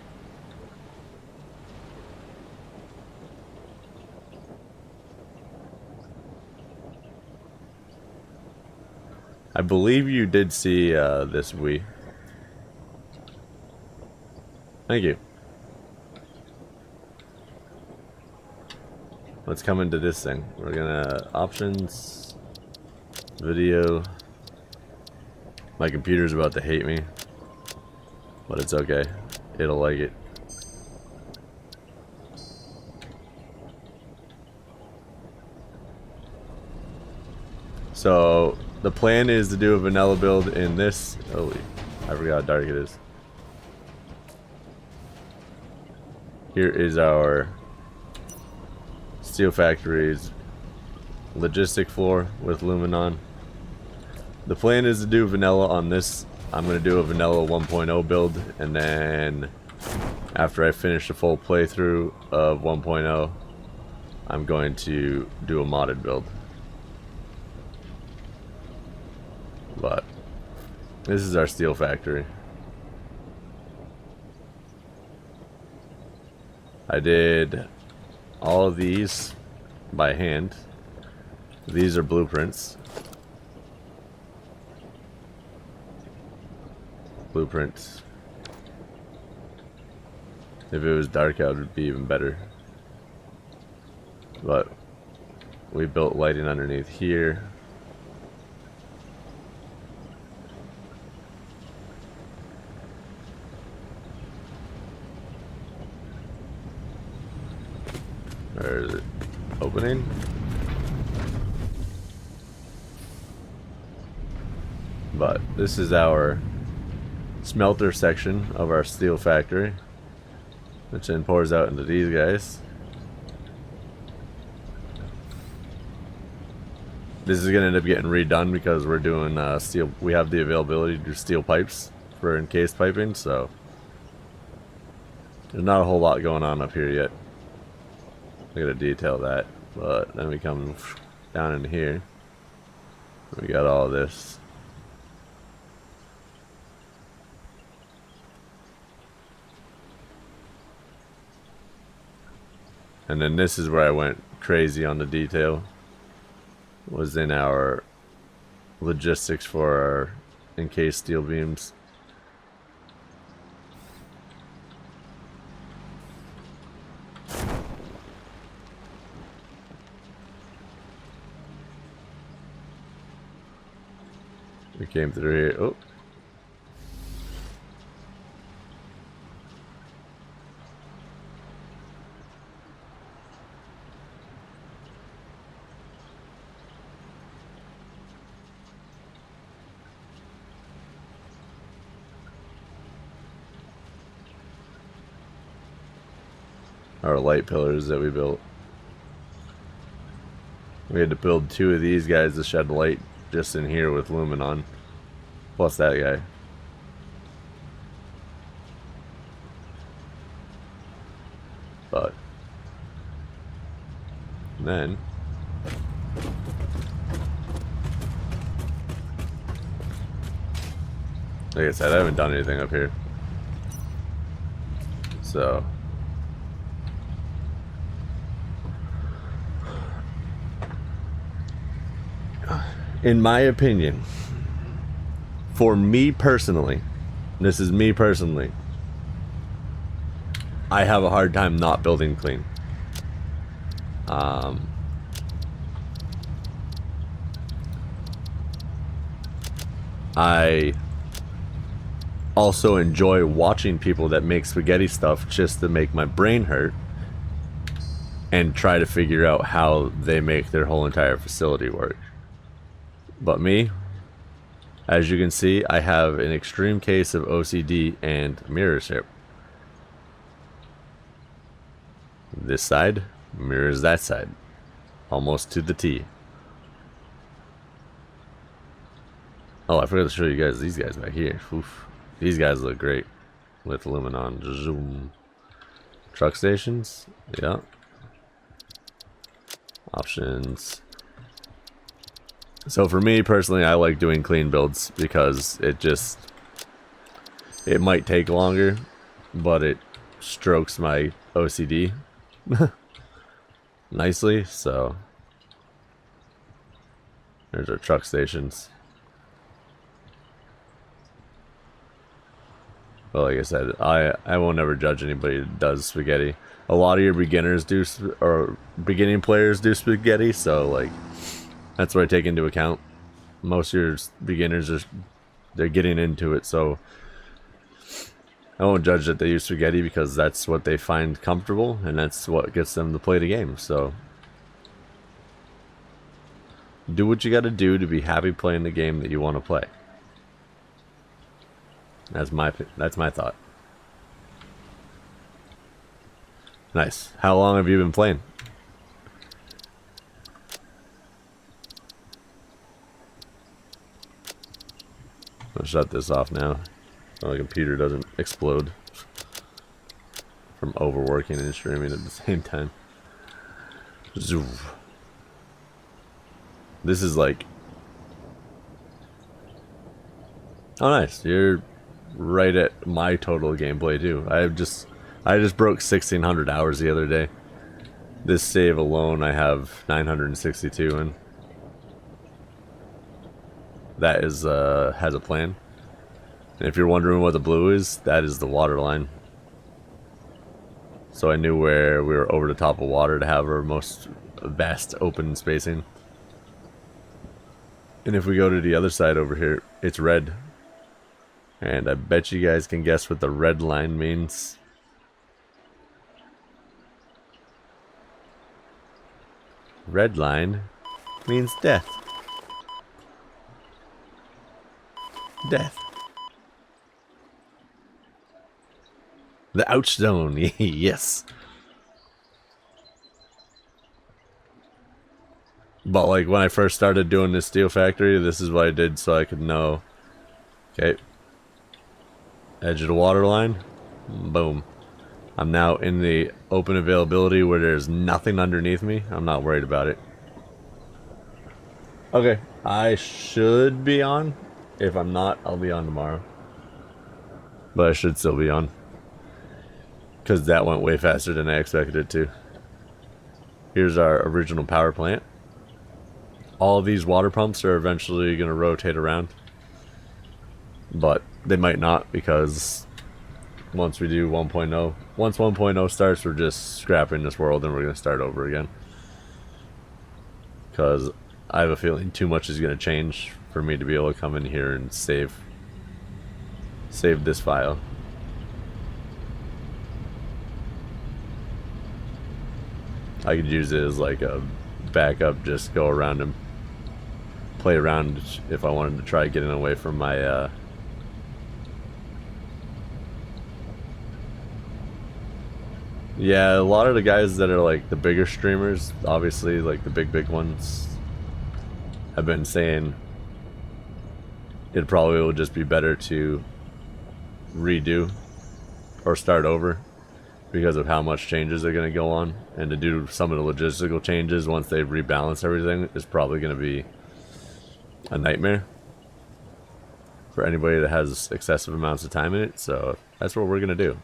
I believe you did see this Wii. Thank you. Let's come into this thing. We're gonna options, video. My computer's about to hate me, but it's okay. It'll like it. So the plan is to do a vanilla build in this. Holy, I forgot how dark it is. Here is our steel factory's logistic floor with Lumen on. The plan is to do vanilla on this. I'm going to do a vanilla 1.0 build, and then after I finish the full playthrough of 1.0, I'm going to do a modded build. But this is our steel factory. I did all of these by hand. These are blueprints. Blueprints. If it was dark out, it would be even better. But we built lighting underneath here. Where is it? Opening? But this is our smelter section of our steel factory, which then pours out into these guys. This is going to end up getting redone because we're doing steel. We have the availability to do steel pipes for encased piping, so there's not a whole lot going on up here yet. I gotta detail that, but then we come down in here. We got all this. And then this is where I went crazy on the detail. Was in our logistics for our encased steel beams. We came through here. Oh. Our light pillars that we built. We had to build 2 of these guys to shed light just in here with Lumen on. Plus that guy. But then like I said, I haven't done anything up here. So in my opinion, for me personally, this is me personally, I have a hard time not building clean. I also enjoy watching people that make spaghetti stuff just to make my brain hurt and try to figure out how they make their whole entire facility work. But me, as you can see, I have an extreme case of OCD and mirrorship. This side mirrors that side, almost to the T. Oh, I forgot to show you guys these guys back here. Oof. These guys look great with Lumen on. Zoom. Truck stations, yeah. Options. So for me personally, I like doing clean builds because it might take longer, but it strokes my OCD nicely. So there's our truck stations. But like I said, I won't ever judge anybody that does spaghetti. A lot of your beginners do, or beginning players do spaghetti, so like that's what I take into account. Most of your beginners they're getting into it, so I won't judge that they use spaghetti because that's what they find comfortable and that's what gets them to play the game. So do what you got to do to be happy playing the game that you want to play. That's my thought. Nice. How long have you been playing? I'll shut this off now so my computer doesn't explode from overworking and streaming at the same time. This is like, oh nice, you're right at my total gameplay too. I just broke 1,600 hours the other day. This save alone I have 962 in. That is has a plan. And if you're wondering what the blue is, that is the water line. So I knew where we were over the top of water to have our most vast open spacing. And if we go to the other side over here, it's red. And I bet you guys can guess what the red line means. Red line means death. Death. The ouch zone, yes. But like when I first started doing this steel factory, this is what I did so I could know. Okay. Edge of the water line. Boom. I'm now in the open availability where there's nothing underneath me. I'm not worried about it. Okay. I should be on. If I'm not, I'll be on tomorrow. But I should still be on. Because that went way faster than I expected it to. Here's our original power plant. All of these water pumps are eventually going to rotate around. But they might not, because once we do 1.0, once 1.0 starts, we're just scrapping this world and we're going to start over again. Because I have a feeling too much is going to change for me to be able to come in here and save this file. I could use it as like a backup, just go around and play around if I wanted to try getting away from my yeah, a lot of the guys that are like the bigger streamers, obviously like the big ones, have been saying it probably will just be better to redo or start over because of how much changes are going to go on, and to do some of the logistical changes once they've rebalanced everything is probably going to be a nightmare for anybody that has excessive amounts of time in it. So that's what we're going to do.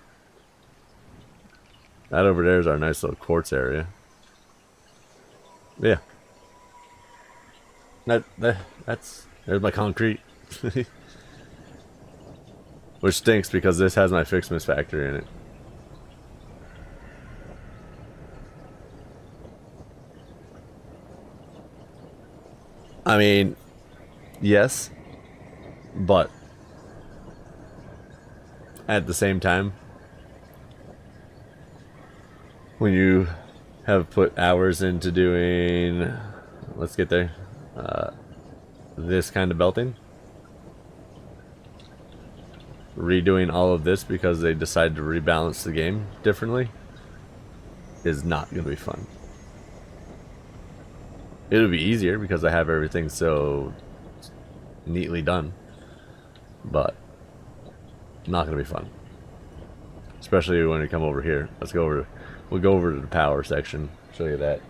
That over there is our nice little quartz area. Yeah. There's my concrete. Which stinks because this has my Fixmas factory in it. I mean, yes, but at the same time, when you have put hours into doing, let's get there, this kind of belting, redoing all of this because they decided to rebalance the game differently is not going to be fun. It'll be easier because I have everything so neatly done, but not going to be fun. Especially when we come over here. We'll go over to the power section, show you that.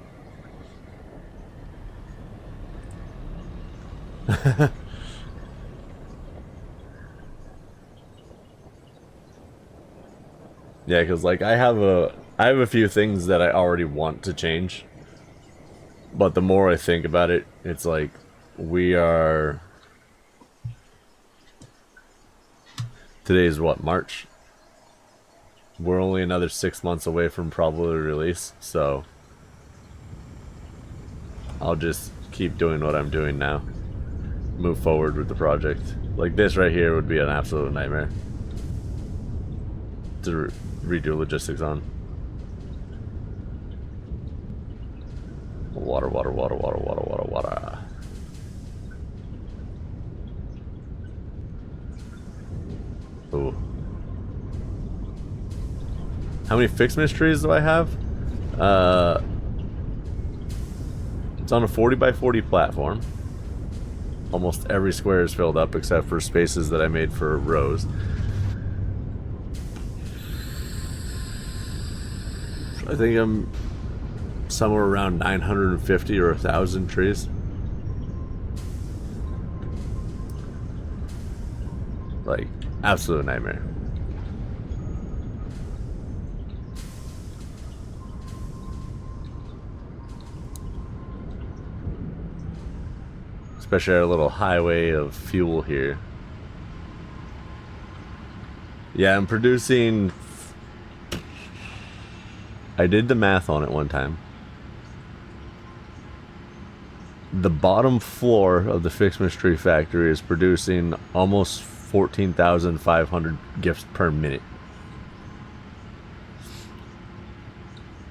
Yeah, because like I have a few things that I already want to change, but the more I think about it, it's like today's what, March? We're only another 6 months away from probably release, so I'll just keep doing what I'm doing now. Move forward with the project. Like this right here would be an absolute nightmare to redo logistics on. Water. Ooh. How many Fixmas trees do I have? It's on a 40 by 40 platform. Almost every square is filled up except for spaces that I made for rows. I think I'm somewhere around 950 or 1,000 trees. Like, absolute nightmare. Especially our little highway of fuel here. Yeah, I'm producing... I did the math on it one time. The bottom floor of the Fixmas Tree Factory is producing almost 14,500 gifts per minute.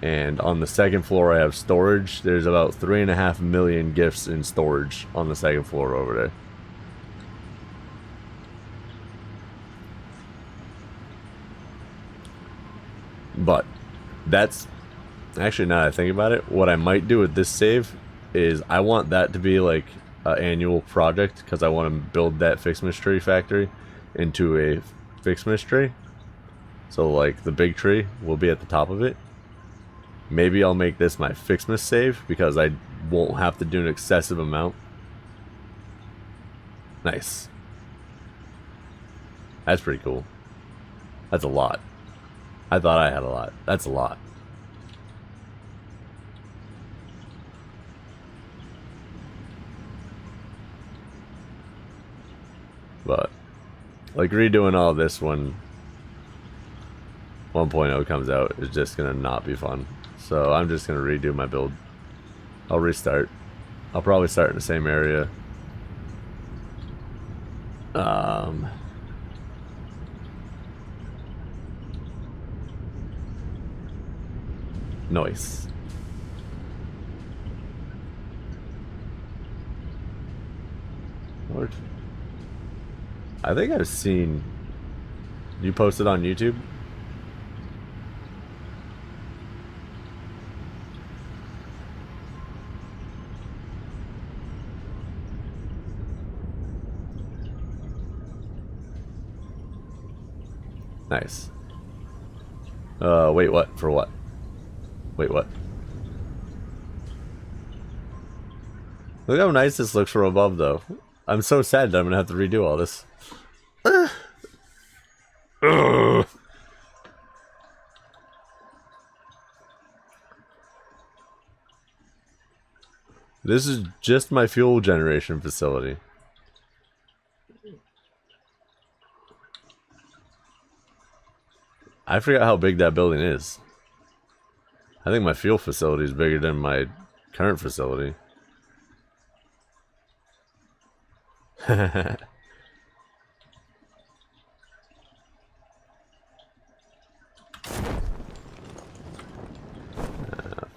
And on the second floor I have storage. There's about 3.5 million gifts in storage on the second floor over there. But that's actually, now that I think about it, what I might do with this save is I want that to be like an annual project, because I want to build that Fixmas Tree Factory into a Fixmas tree. So like the big tree will be at the top of it. Maybe I'll make this my Fixmas save because I won't have to do an excessive amount. Nice. That's pretty cool. That's a lot. I thought I had a lot. That's a lot. But Like redoing all this when 1.0 comes out is just gonna not be fun. So I'm just gonna redo my build. I'll restart. I'll probably start in the same area. Noise. Lord. I think I've seen you posted on YouTube. Nice. Wait, what? For what? Wait, what? Look how nice this looks from above, though. I'm so sad that I'm gonna have to redo all this. This is just my fuel generation facility. I forgot how big that building is. I think my fuel facility is bigger than my current facility.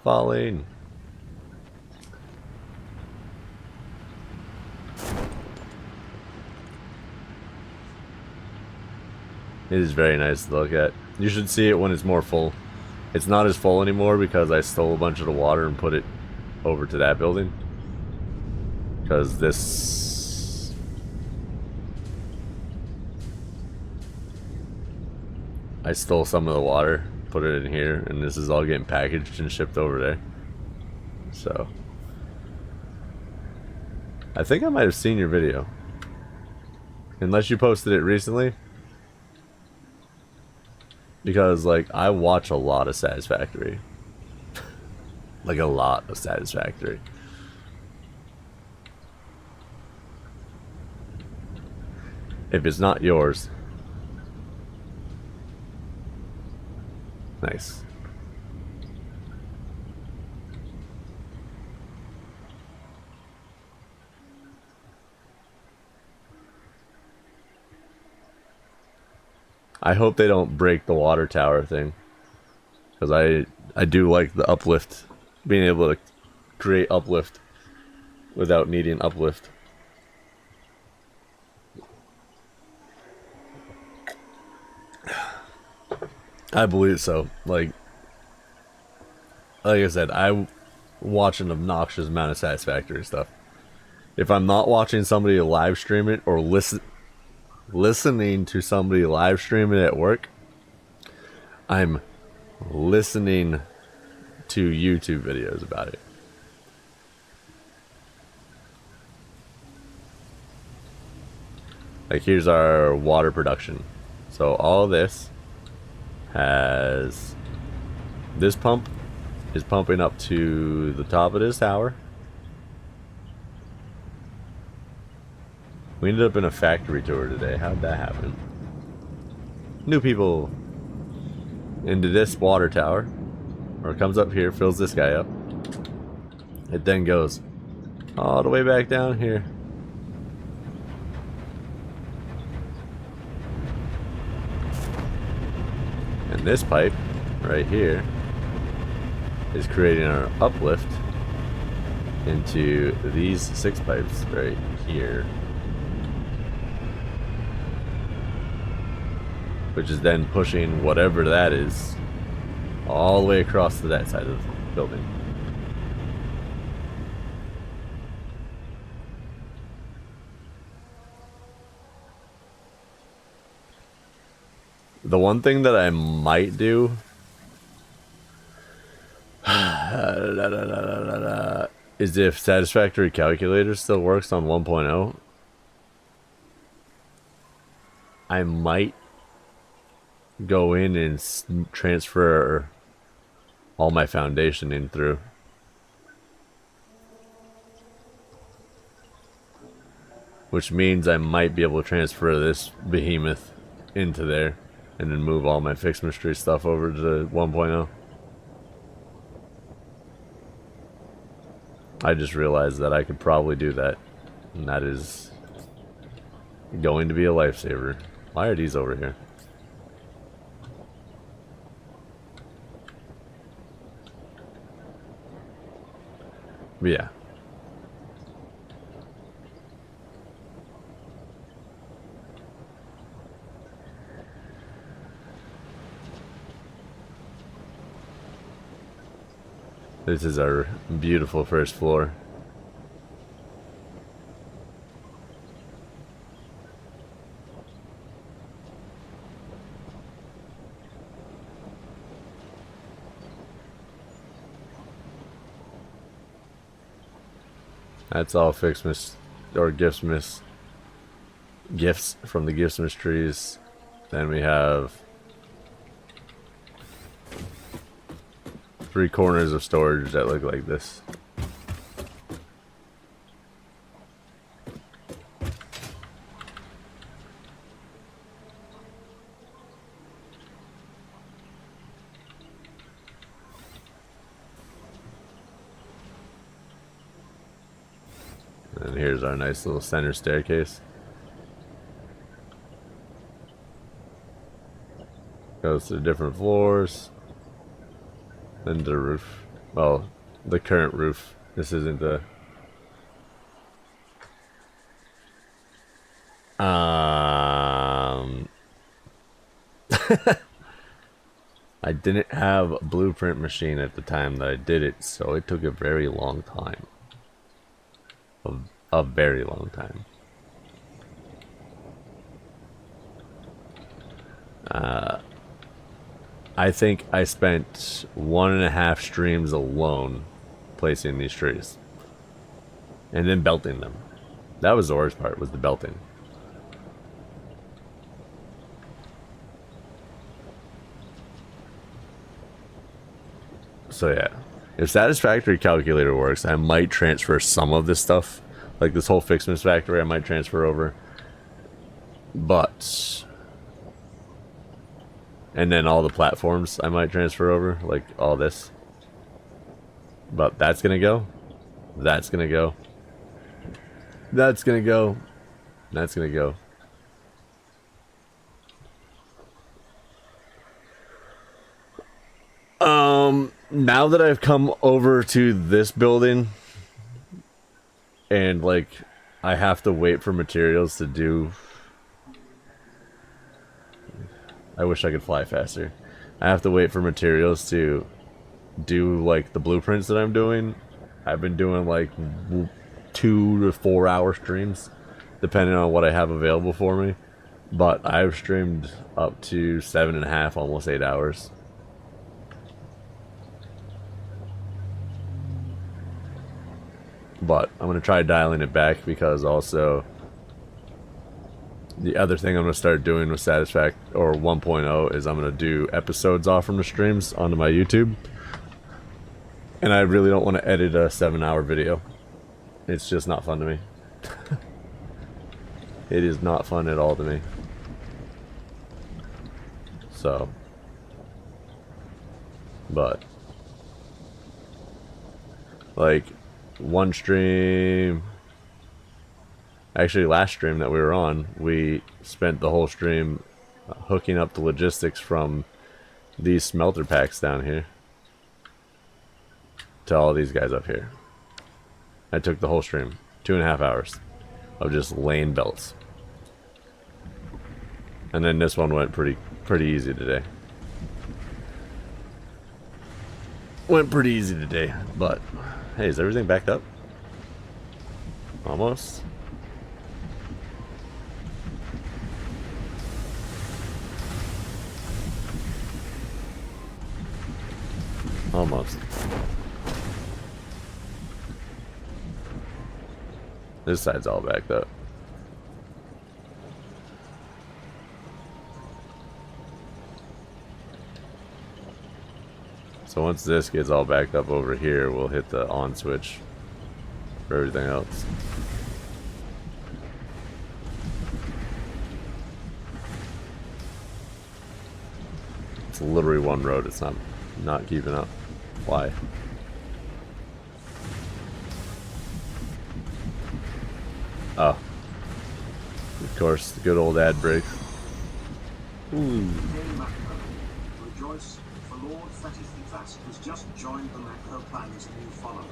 Falling. It is very nice to look at. You should see it when it's more full. It's not as full anymore because I stole a bunch of the water and put it over to that building. Because this... I stole some of the water, put it in here, and this is all getting packaged and shipped over there. So... I think I might have seen your video. Unless you posted it recently. Because, like, I watch a lot of Satisfactory. Like, a lot of Satisfactory. If it's not yours. Nice. I hope they don't break the water tower thing. Because I do like the uplift. Being able to create uplift without needing uplift. I believe so. Like I said, I watch an obnoxious amount of Satisfactory stuff. If I'm not watching somebody live stream it or listening to somebody live stream it at work, I'm listening to YouTube videos about it. Like, here's our water production. So all this has, this pump is pumping up to the top of this tower. We ended up in a factory tour today. How'd that happen? New people into this water tower, or it comes up here, fills this guy up. It then goes all the way back down here. And this pipe right here is creating our uplift into these 6 pipes right here, which is then pushing whatever that is all the way across to that side of the building. The one thing that I might do is, if Satisfactory Calculator still works on 1.0, I might go in and transfer all my foundation in which means I might be able to transfer this behemoth into there and then move all my fixed mystery stuff over to 1.0. I just realized that I could probably do that, and that is going to be a lifesaver. Why are these over here? But yeah. This is our beautiful first floor. That's all fixed or gifts from the gifts mysteries. Then we have 3 corners of storage that look like this. And here's our nice little center staircase. Goes to different floors. Then the roof. Well, the current roof. This isn't the... I didn't have a blueprint machine at the time that I did it, so it took a very long time. A very long time. I think I spent 1.5 streams alone placing these trees. And then belting them. That was the worst part, was the belting. So yeah. If Satisfactory calculator works, I might transfer some of this stuff. Like this whole Fixmas factory I might transfer over. But... and then all the platforms I might transfer over, like all this. But that's gonna go. That's gonna go. That's gonna go. That's gonna go. Now that I've come over to this building and like I have to wait for materials to do... I wish I could fly faster. I have to wait for materials to do like the blueprints that I'm doing. I've been doing like 2 to 4 hour streams depending on what I have available for me. But I've streamed up to 7.5, almost 8 hours. But I'm going to try dialing it back because also the other thing I'm going to start doing with Satisfactory or 1.0 is I'm going to do episodes off from the streams onto my YouTube. And I really don't want to edit a 7-hour video. It's just not fun to me. It is not fun at all to me. So. But. Like, one stream... actually, last stream that we were on, we spent the whole stream hooking up the logistics from these smelter packs down here to all these guys up here. I took the whole stream, 2.5 hours of just laying belts. And then this one went pretty easy today. Went pretty easy today, but hey, is everything backed up? Almost. Almost. This side's all backed up. So once this gets all backed up over here, we'll hit the on switch for everything else. It's literally one road. It's not keeping up. Why? Oh. Of course, the good old ad break. Ooh. Rejoice, for Lord Satisfactory has just joined the Mako clan as a new follower.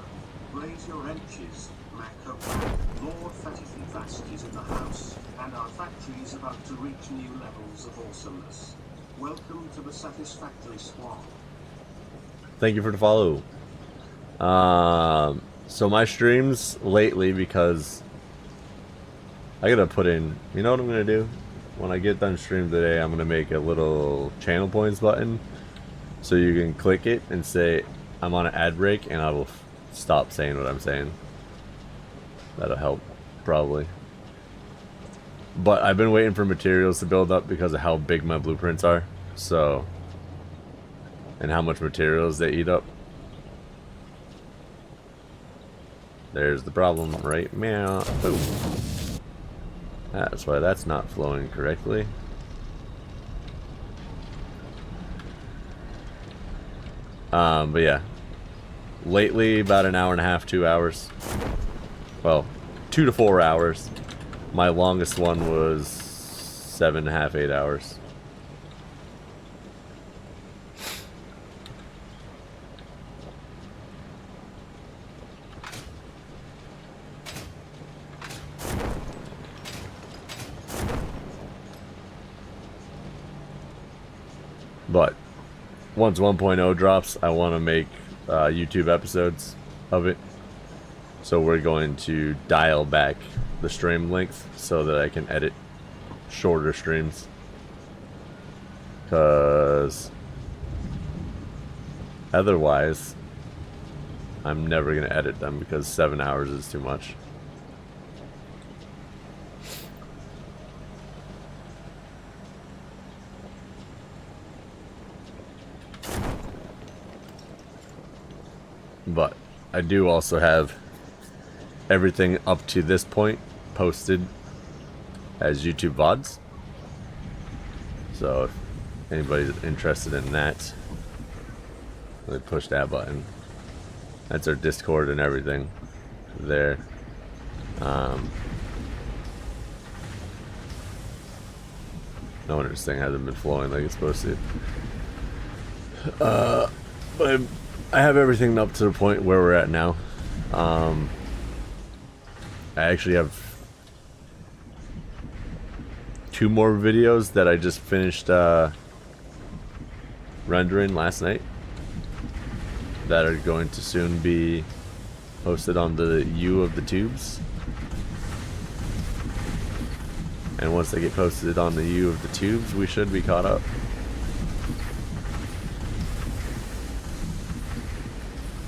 Raise your enches, Mako clan. Lord Satisfactory is in the house, and our factory is about to reach new levels of awesomeness. Welcome to the Satisfactory squad. Thank you for the follow. So my streams lately, because I gotta put in, you know what I'm gonna do? When I get done stream today, I'm gonna make a little channel points button so you can click it and say I'm on an ad break, and I will stop saying what I'm saying. That'll help, probably. But I've been waiting for materials to build up because of how big my blueprints are, so, and how much materials they eat up. There's the problem, right? Meow. Boom. That's why that's not flowing correctly. But yeah. Lately, about an hour and a half, 2 hours. Well, 2 to 4 hours. My longest one was 7.5, 8 hours. But once 1.0 drops, I want to make YouTube episodes of it. So we're going to dial back the stream length so that I can edit shorter streams. Because otherwise, I'm never going to edit them because 7 hours is too much. But I do also have everything up to this point posted as YouTube VODs. So if anybody's interested in that, they push that button. That's our Discord and everything there. No wonder this thing hasn't been flowing like it's supposed to. But I have everything up to the point where we're at now. I actually have 2 more videos that I just finished rendering last night that are going to soon be posted on the U of the tubes. And once they get posted on the U of the tubes, we should be caught up.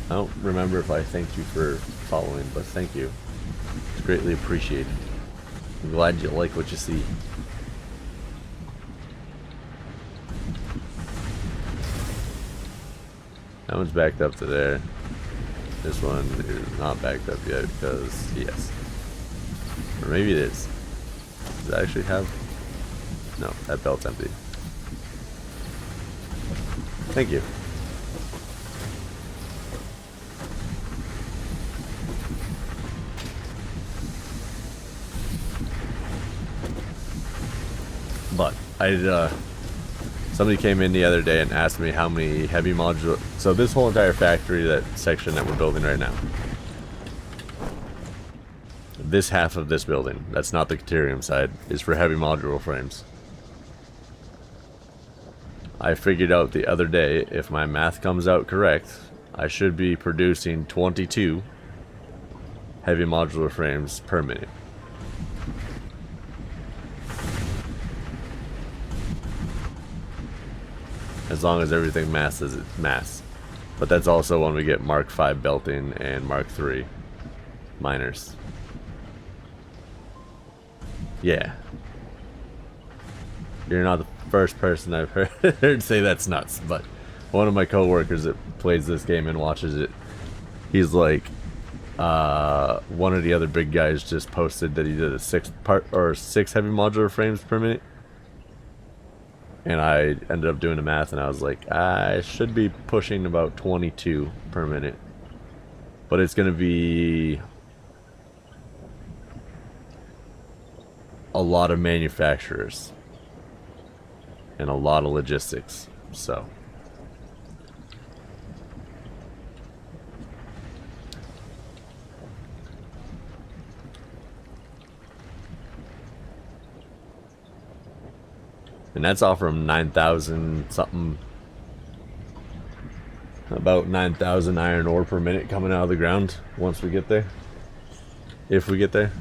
I don't remember if I thanked you for following, but thank you. It's greatly appreciated. I'm glad you like what you see. That one's backed up to there. This one is not backed up yet because, yes. Or maybe it is. Does it actually have? No, that belt's empty. Thank you. But somebody came in the other day and asked me how many heavy modular. So this whole entire factory, that section that we're building right now, this half of this building, that's not the Caterium side, is for heavy modular frames. I figured out the other day, if my math comes out correct, I should be producing 22 heavy modular frames per minute. As long as everything masses its mass. But that's also when we get Mark 5 belting and Mark 3 miners. Yeah. You're not the first person I've heard say that's nuts, but one of my coworkers that plays this game and watches it, he's like, one of the other big guys just posted that he did a 6 heavy modular frames per minute. And I ended up doing the math, and I was like, I should be pushing about 22 per minute. But it's going to be a lot of manufacturers and a lot of logistics. So and that's all from 9,000 something, about 9,000 iron ore per minute coming out of the ground once we get there, if we get there.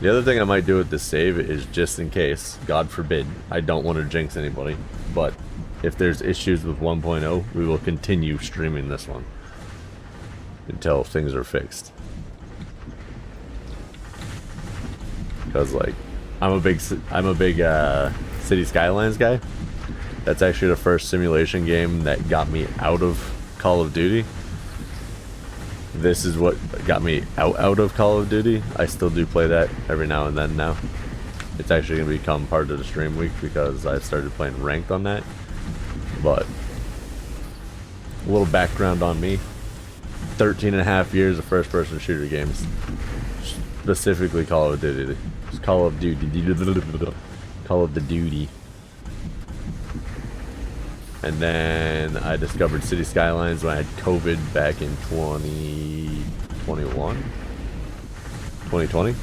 The other thing I might do with this save is, just in case, God forbid, I don't want to jinx anybody, but if there's issues with 1.0, we will continue streaming this one until things are fixed. Because, like, I'm a big City Skylines guy. That's actually the first simulation game that got me out of Call of Duty. This is what got me out of Call of Duty. I still do play that every now and then now. It's actually going to become part of the stream week because I started playing ranked on that. But a little background on me. 13 and a half years of first-person shooter games. Specifically Call of Duty. Call of Duty. Call of the Duty. And then I discovered City Skylines when I had COVID back in 2021? 2020?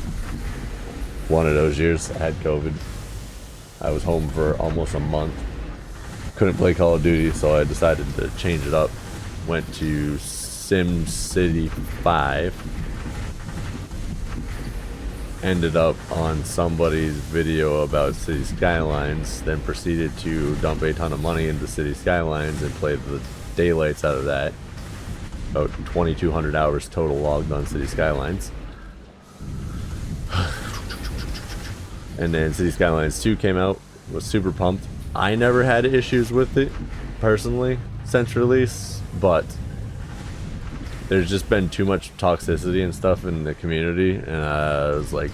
One of those years I had COVID. I was home for almost a month. Couldn't play Call of Duty, so I decided to change it up. Went to SimCity 5. Ended up on somebody's video about City Skylines, then proceeded to dump a ton of money into City Skylines and play the daylights out of that. About 2,200 hours total logged on City Skylines. And then City Skylines 2 came out, was super pumped. I never had issues with it, personally, since release, but there's just been too much toxicity and stuff in the community, and I was like,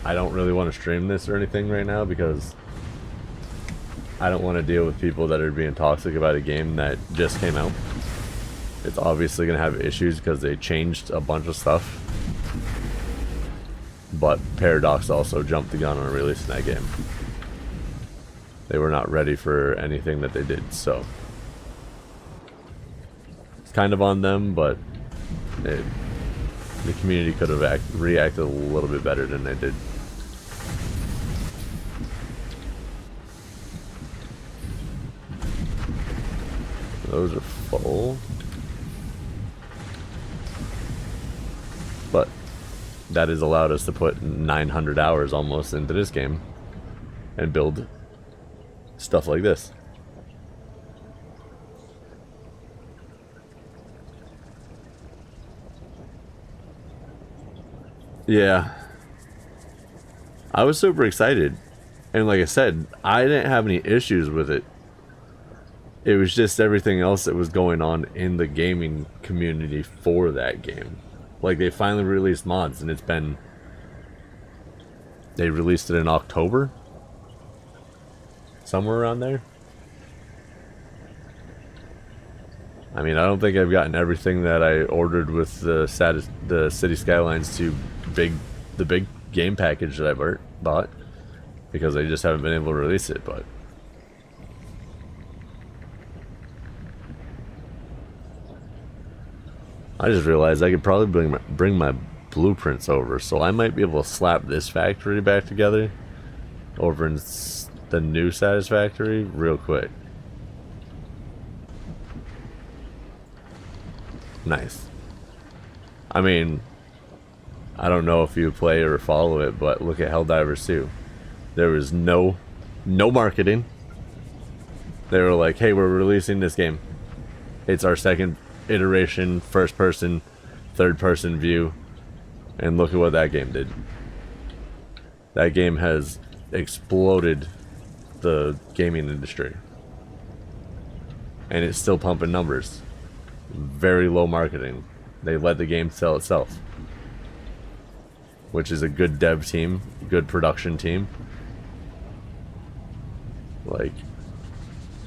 I don't really want to stream this or anything right now because I don't want to deal with people that are being toxic about a game that just came out. It's obviously going to have issues because they changed a bunch of stuff, but Paradox also jumped the gun on releasing that game. They were not ready for anything that they did, so it's kind of on them, but the community could have reacted a little bit better than they did. Those are full. But that has allowed us to put 900 hours almost into this game and build stuff like this. Yeah, I was super excited, and like I said, I didn't have any issues with it. It was just everything else that was going on in the gaming community for that game. Like, they finally released mods, and they released it in October, somewhere around there. I mean, I don't think I've gotten everything that I ordered with the City Skylines 2 the big game package that I bought, because they just haven't been able to release it. But I just realized I could probably bring my blueprints over, so I might be able to slap this factory back together over in the new Satisfactory real quick. Nice. I mean, I don't know if you play or follow it, but look at Helldivers 2. There was no marketing. They were like, hey, we're releasing this game. It's our second iteration, first person, third person view. And look at what that game did. That game has exploded the gaming industry. And it's still pumping numbers. Very low marketing. They let the game sell itself, which is a good dev team, good production team. Like,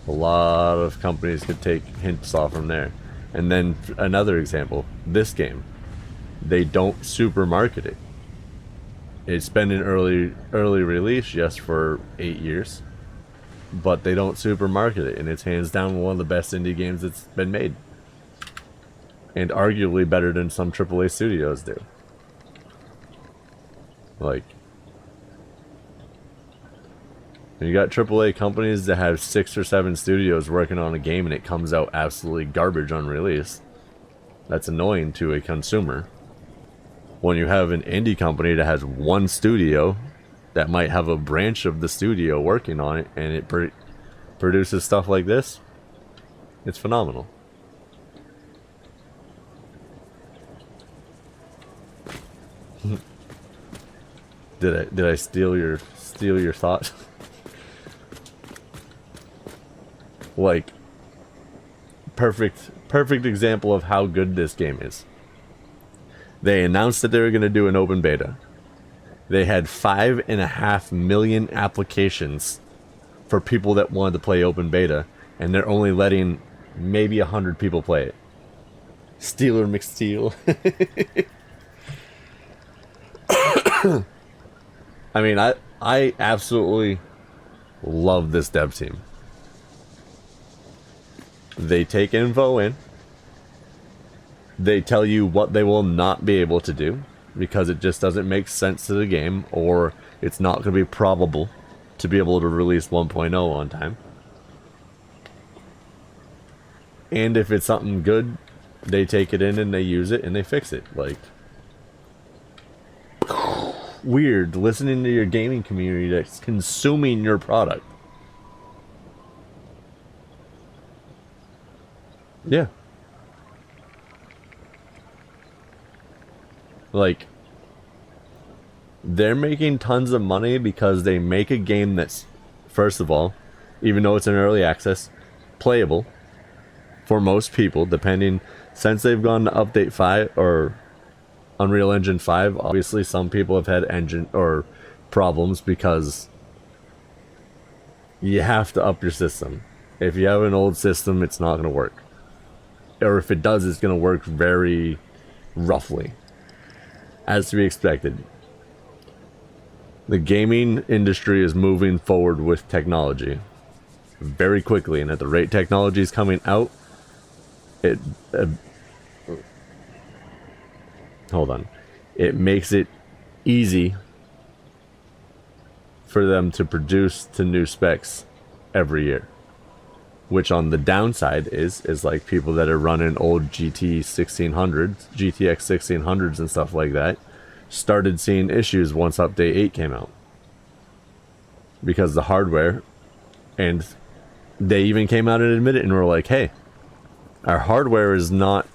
a lot of companies could take hints off from there. And then another example, this game, they don't super market it. It's been an early release, yes, for 8 years, but they don't super market it, and it's hands down one of the best indie games that's been made, and arguably better than some AAA studios do. Like, you got AAA companies that have 6 or 7 studios working on a game, and it comes out absolutely garbage on release. That's annoying to a consumer. When you have an indie company that has one studio that might have a branch of the studio working on it, and it produces stuff like this, it's phenomenal. Did I steal your thought? Like, perfect example of how good this game is. They announced that they were going to do an open beta. They had 5.5 million applications for people that wanted to play open beta, and they're only letting maybe 100 people play it. Steeler McSteel. I mean, I absolutely love this dev team. They take info in. They tell you what they will not be able to do because it just doesn't make sense to the game, or it's not going to be probable to be able to release 1.0 on time. And if it's something good, they take it in and they use it and they fix it. Like, weird listening to your gaming community that's consuming your product. Yeah. Like, they're making tons of money because they make a game that's, first of all, even though it's in early access, playable for most people, depending, since they've gone to update 5 or Unreal Engine 5, obviously some people have had engine or problems because you have to up your system. If you have an old system, it's not going to work. Or if it does, it's going to work very roughly. As to be expected. The gaming industry is moving forward with technology very quickly, and at the rate technology is coming out, it makes it easy for them to produce to new specs every year. Which on the downside is like people that are running old GTX 1600s and stuff like that started seeing issues once update 8 came out. Because the hardware, and they even came out and admitted it and were like, hey, our hardware is not,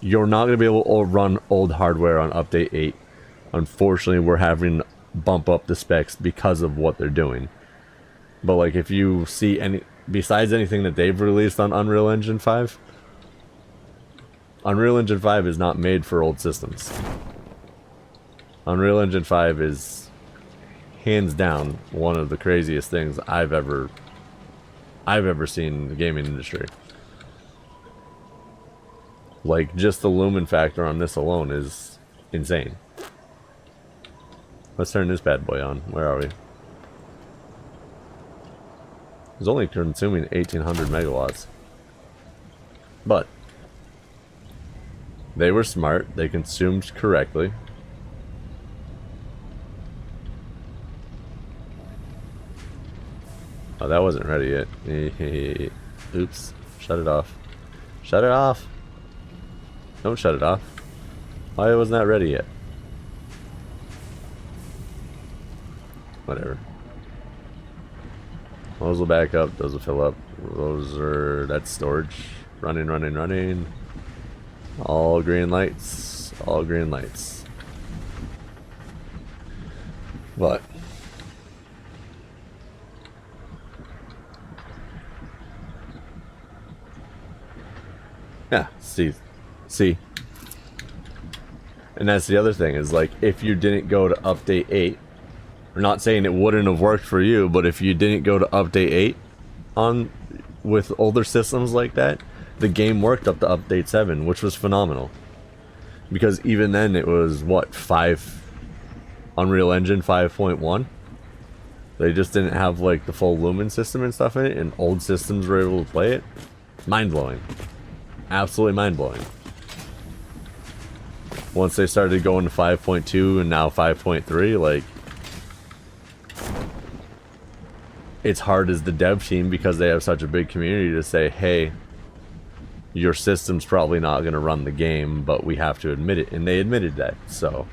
you're not going to be able to run old hardware on update 8. Unfortunately, we're having to bump up the specs because of what they're doing. But like, if you see any, besides anything that they've released on Unreal Engine 5, Unreal Engine 5 is not made for old systems. Unreal Engine 5 is hands down one of the craziest things I've ever seen in the gaming industry. Like, just the Lumen factor on this alone is insane. Let's turn this bad boy on. Where are we? It's only consuming 1800 megawatts. But they were smart. They consumed correctly. Oh, that wasn't ready yet. Oops. Shut it off. Shut it off. Don't shut it off. Why wasn't that ready yet? Whatever. Those will back up. Those will fill up. That's storage. Running. All green lights. All green lights. But yeah, see. And that's the other thing, is like, if you didn't go to update 8 I'm not saying it wouldn't have worked for you, but if you didn't go to update 8 on with older systems like that, the game worked up to update 7, which was phenomenal. Because even then it was what, 5 Unreal Engine 5.1? They just didn't have like the full Lumen system and stuff in it, and old systems were able to play it. Mind-blowing. Absolutely mind-blowing. Once they started going to 5.2 and now 5.3, like, it's hard as the dev team, because they have such a big community, to say, hey, your system's probably not going to run the game, but we have to admit it. And they admitted that, so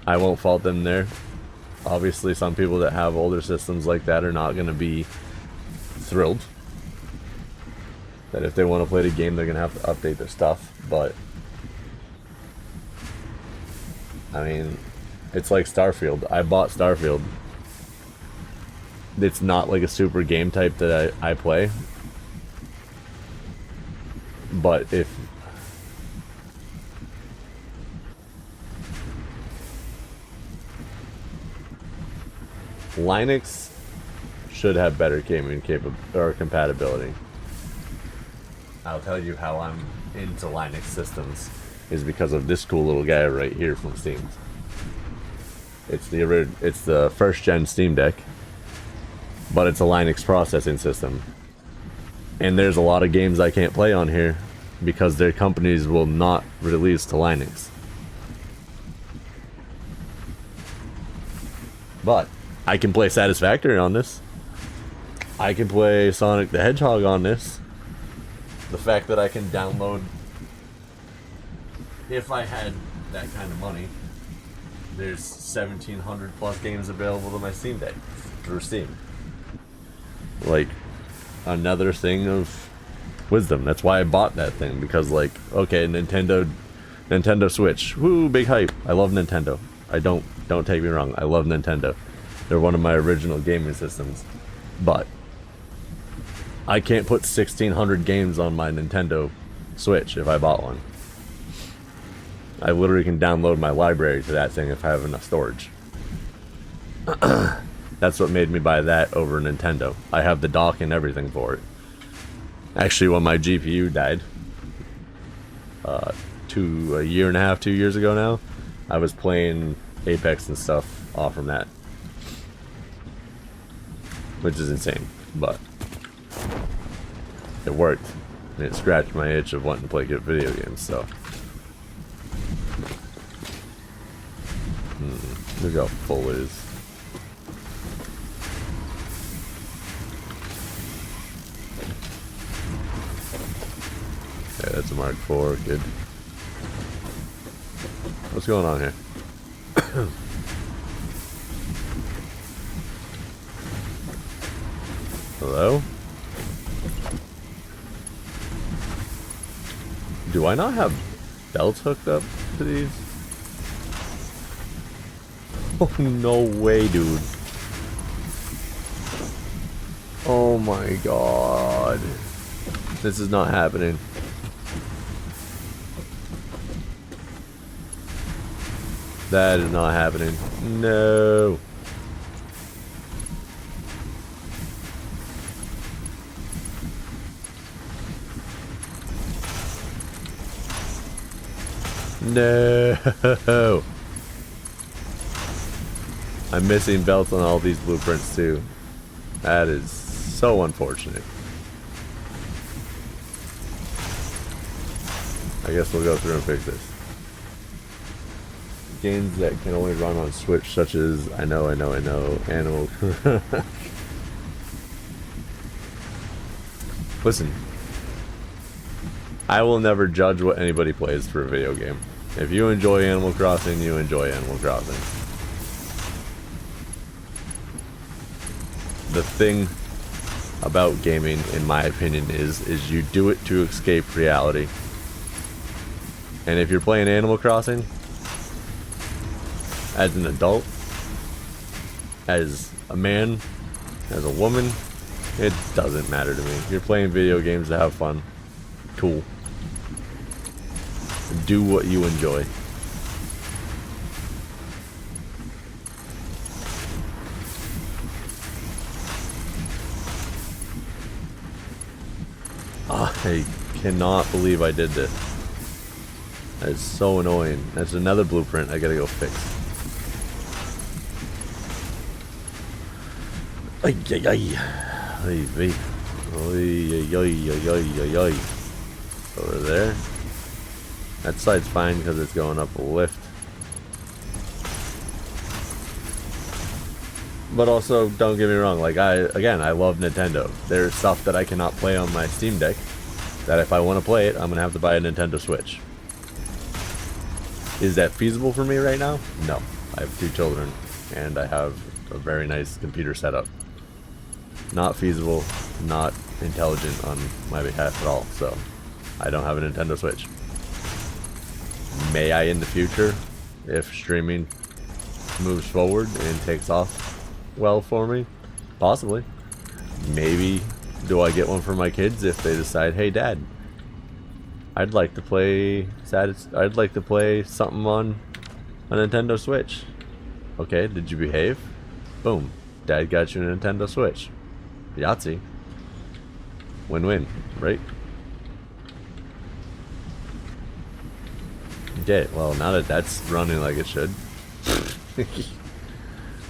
I won't fault them there. Obviously, some people that have older systems like that are not going to be thrilled that if they want to play the game, they're going to have to update their stuff. But I mean, it's like Starfield. I bought Starfield. It's not like a super game type that I play. But if Linux should have better gaming compatibility. I'll tell you how I'm into Linux systems is because of this cool little guy right here from Steam. It's the first gen Steam Deck, but it's a Linux processing system. And there's a lot of games I can't play on here because their companies will not release to Linux. But I can play Satisfactory on this. I can play Sonic the Hedgehog on this. The fact that I can download, if I had that kind of money, there's 1,700 plus games available to my Steam Deck through Steam. Like, another thing of wisdom. That's why I bought that thing, because like, okay, Nintendo Switch, woo, big hype. I love Nintendo. Don't take me wrong, I love Nintendo. They're one of my original gaming systems. But I can't put 1,600 games on my Nintendo Switch if I bought one. I literally can download my library to that thing if I have enough storage. That's what made me buy that over Nintendo. I have the dock and everything for it. Actually, when my GPU died, a year and a half, 2 years ago now, I was playing Apex and stuff off from that. Which is insane, but it worked. And it scratched my itch of wanting to play good video games, so. Look how full it is. Yeah, that's a Mark IV, good. What's going on here? Hello? Do I not have belts hooked up to these? Oh, no way, dude. Oh my god. This is not happening. That is not happening. No. No. I'm missing belts on all these blueprints too. That is so unfortunate. I guess we'll go through and fix this. Games that can only run on Switch, such as I know, Animal. Listen, I will never judge what anybody plays for a video game. If you enjoy Animal Crossing, you enjoy Animal Crossing. The thing about gaming, in my opinion, is you do it to escape reality. And if you're playing Animal Crossing, as an adult, as a man, as a woman, it doesn't matter to me. You're playing video games to have fun. Cool. Do what you enjoy. I cannot believe I did this. That is so annoying. That's another blueprint I gotta go fix. Ay, ay, ay. Ay, ay. Ay, ay, ay, ay, ay. Over there. That side's fine because it's going up a lift. But also, don't get me wrong, like I love Nintendo. There's stuff that I cannot play on my Steam Deck that if I want to play it, I'm going to have to buy a Nintendo Switch. Is that feasible for me right now? No. I have 2 children and I have a very nice computer setup. Not feasible, not intelligent on my behalf at all, so I don't have a Nintendo Switch. May I in the future, if streaming moves forward and takes off well for me? Possibly. Maybe do I get one for my kids if they decide, hey dad, I'd like to play something on a Nintendo Switch. Okay, did you behave? Boom. Dad got you a Nintendo Switch. Yahtzee. Win-win, right? Okay, well now that that's running like it should,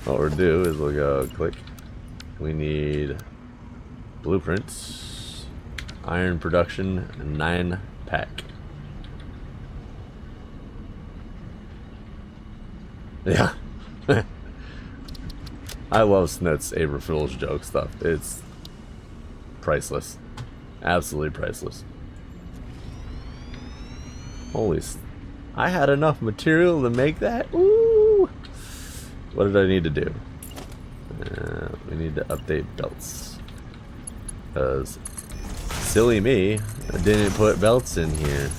what we'll do is we'll go click. We need blueprints, iron production, 9-pack. Yeah. I love Snit's April Fool's joke stuff. It's priceless. Absolutely priceless. Holy I had enough material to make that? Ooh! What did I need to do? We need to update belts. Because silly me, I didn't put belts in here.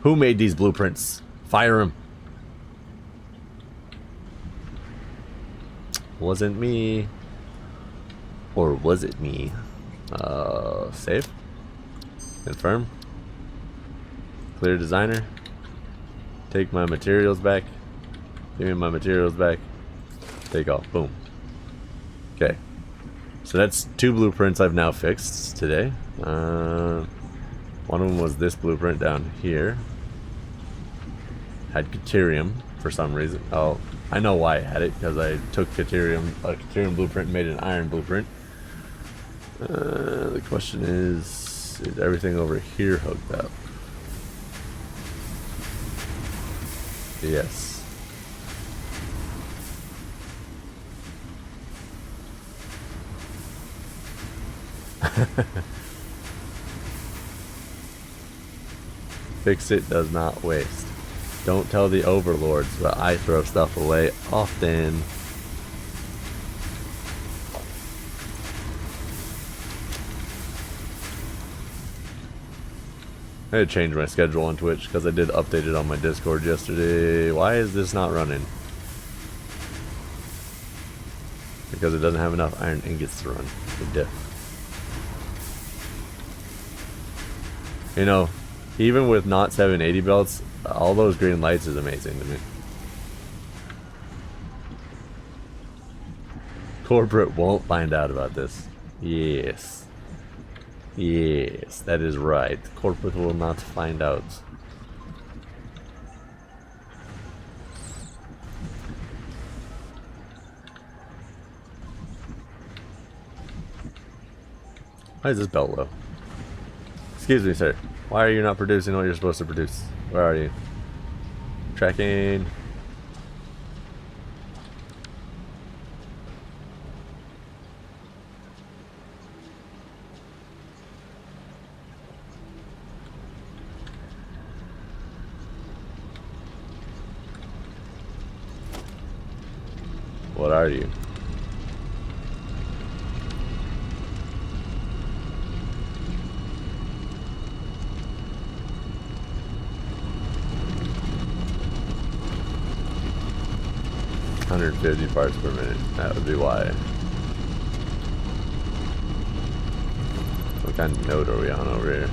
Who made these blueprints? Fire him. Wasn't me. Or was it me? Save. Confirm. Clear designer. Take my materials back. Give me my materials back. Take off. Boom. Okay. So that's 2 blueprints I've now fixed today. One of them was this blueprint down here. Had Caterium for some reason. Oh, I know why I had it, because I took a Caterium blueprint and made an iron blueprint. The question is everything over here hooked up? Yes. Fix it does not waste. Don't tell the overlords, but I throw stuff away often. I had to change my schedule on Twitch because I did update it on my Discord yesterday. Why is this not running? Because it doesn't have enough iron ingots to run. The diff. You know, even with not 780 belts, all those green lights is amazing to me. Corporate won't find out about this. Yes. Yes, that is right. Corporate will not find out. Why is this belt low? Excuse me, sir. Why are you not producing what you're supposed to produce? Where are you? Tracking. What are you? $150 parts per minute. That would be why. What kind of node are we on over here?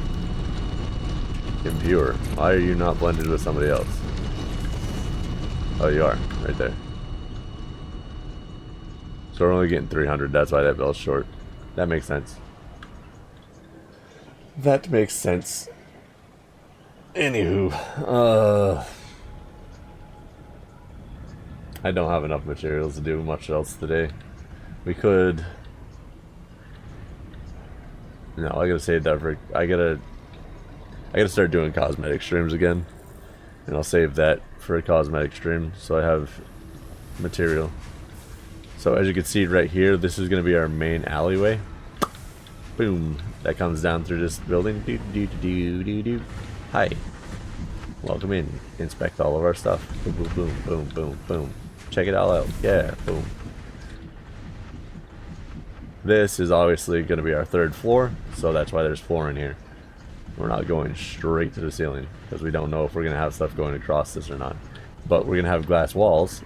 Impure. Why are you not blended with somebody else? Oh, you are. Right there. So we're only getting 300. That's why that belt's short. That makes sense. That makes sense. Anywho, I don't have enough materials to do much else today. We could... No, I gotta save that for... I gotta start doing cosmetic streams again. And I'll save that for a cosmetic stream, so I have material. So as you can see right here, this is gonna be our main alleyway. Boom. That comes down through this building. Hi. Welcome in. Inspect all of our stuff. Boom, boom, boom, boom, boom, boom. Check it all out. Yeah, boom. This is obviously going to be our third floor, so that's why there's flooring here. We're not going straight to the ceiling, because we don't know if we're going to have stuff going across this or not. But we're going to have glass walls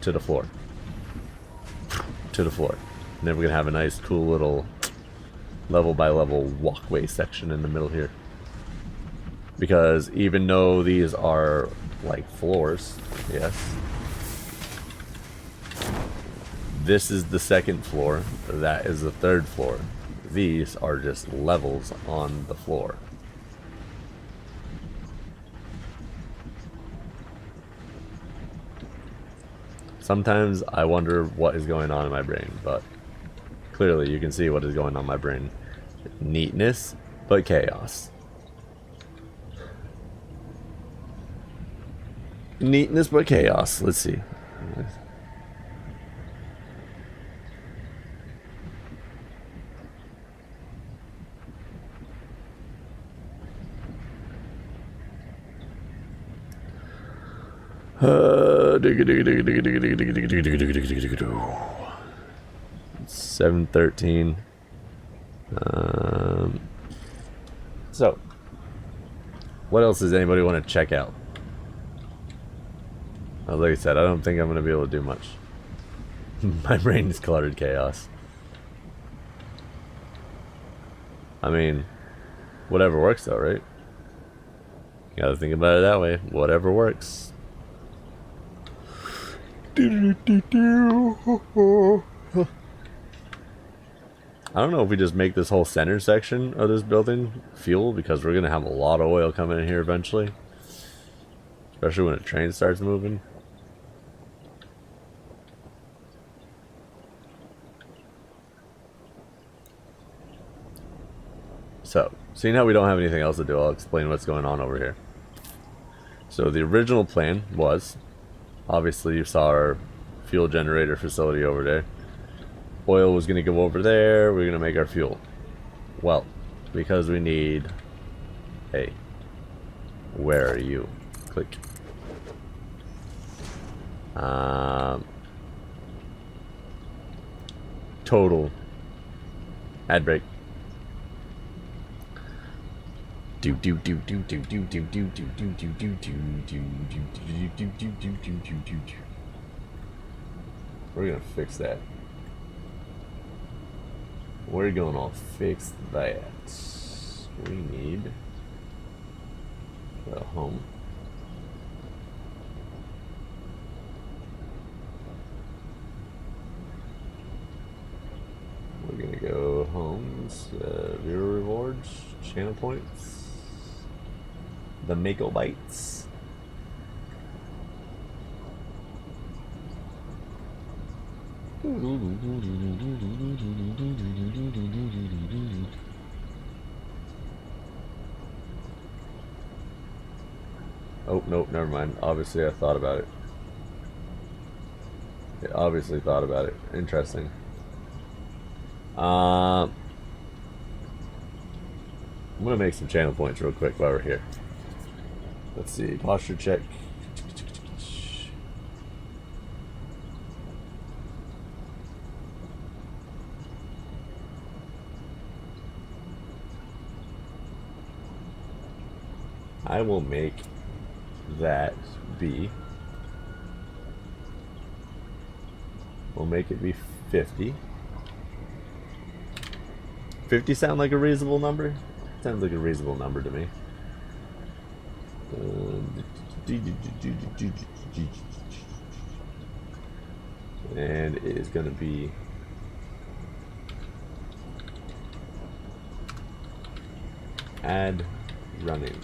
to the floor. To the floor. And then we're going to have a nice, cool little level by level walkway section in the middle here. Because even though these are like floors, yes, this is the second floor, that is the third floor. These are just levels on the floor. Sometimes I wonder what is going on in my brain, but clearly you can see what is going on in my brain. Neatness, but chaos. Neatness, but chaos. Let's see. It's 7:13. So, what else does anybody want to check out? Like I said, I don't think I'm going to be able to do much. My brain is cluttered chaos. I mean, whatever works though, right? You gotta think about it that way. Whatever works. I don't know if we just make this whole center section of this building fuel, because we're going to have a lot of oil coming in here eventually. Especially when a train starts moving. So, seeing how we don't have anything else to do, I'll explain what's going on over here. So the original plan was, obviously you saw our fuel generator facility over there. Oil was going to go over there, we're going to make our fuel. Well, because we need... Hey, where are you? Click. Total ad break. We're gonna fix that. We're gonna fix that. We need a home. We're gonna go homes, viewer rewards, channel points, the Mako Bites. Oh, nope, never mind. Obviously I thought about it. It obviously thought about it. Interesting. I'm gonna make some channel points real quick while we're here. Let's see, posture check. I will make that be. We'll make it be 50. 50 sound like a reasonable number? Sounds like a reasonable number to me. And it is going to be ad running.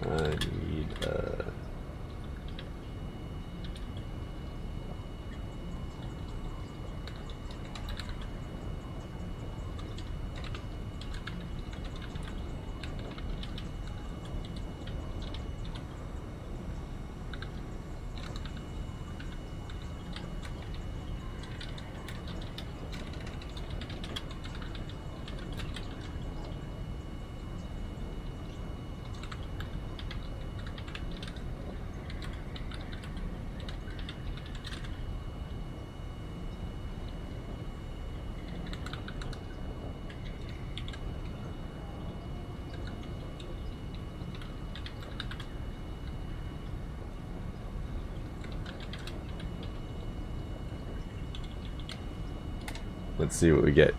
I need let's see what we get.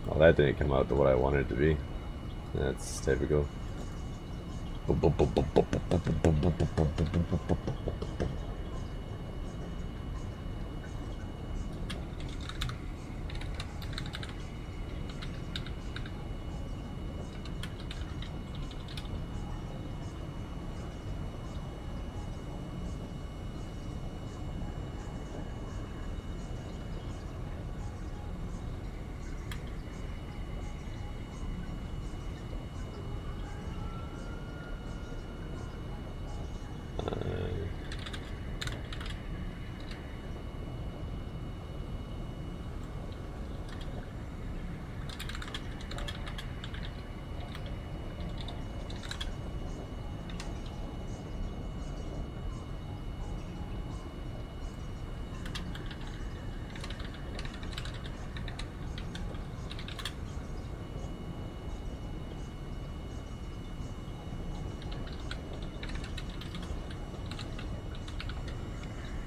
Well, that didn't come out to what I wanted it to be. That's typical.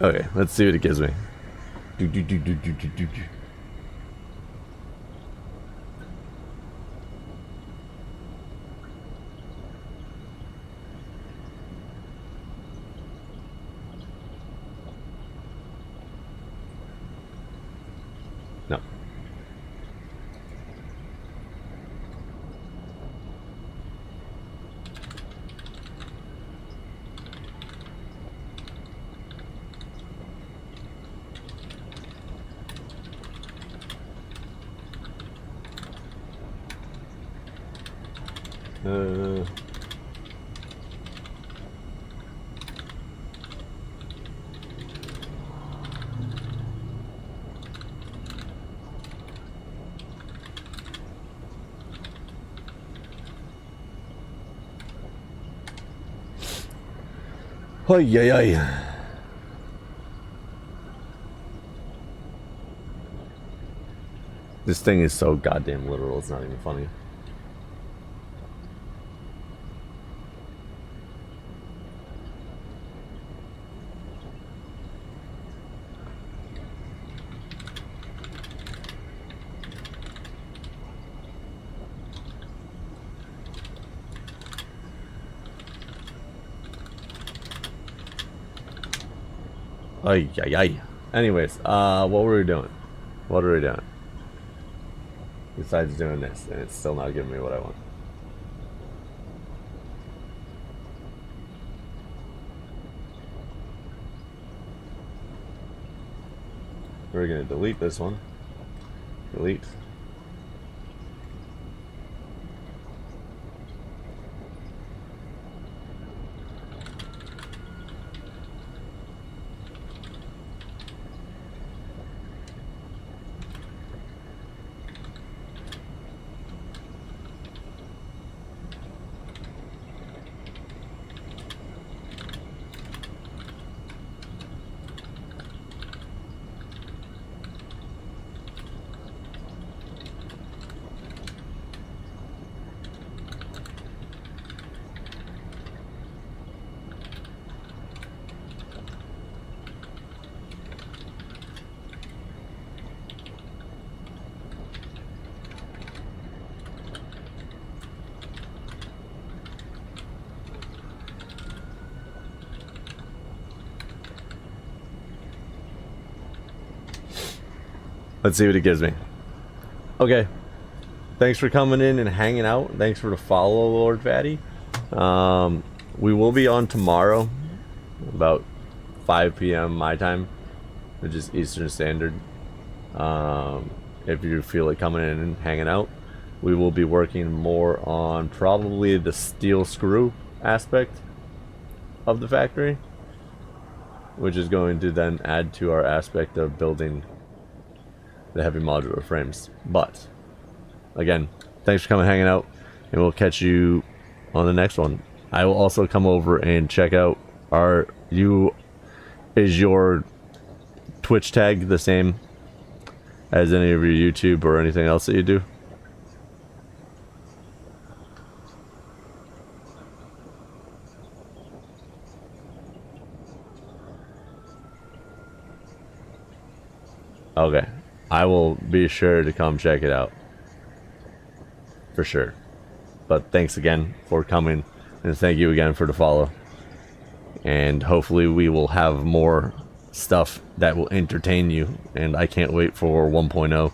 Okay, let's see what it gives me. No. Ay, ay, ay. This thing is so goddamn literal, it's not even funny. Ay, ay, ay. Anyways, what were we doing? What are we doing? Besides doing this, and it's still not giving me what I want. We're gonna delete this one. Delete. Let's see what it gives me. Okay. Thanks for coming in and hanging out. Thanks for the follow, Lord Fatty. We will be on tomorrow, about 5 p.m. my time, which is Eastern Standard. If you feel like coming in and hanging out, we will be working more on probably the steel screw aspect of the factory, which is going to then add to our aspect of building the heavy modular frames. But again, thanks for coming hanging out, and we'll catch you on the next one. I will also come over and check out is your Twitch tag the same as any of your YouTube or anything else that you do? Okay, I will be sure to come check it out for sure. But thanks again for coming, and thank you again for the follow, and hopefully we will have more stuff that will entertain you, and I can't wait for 1.0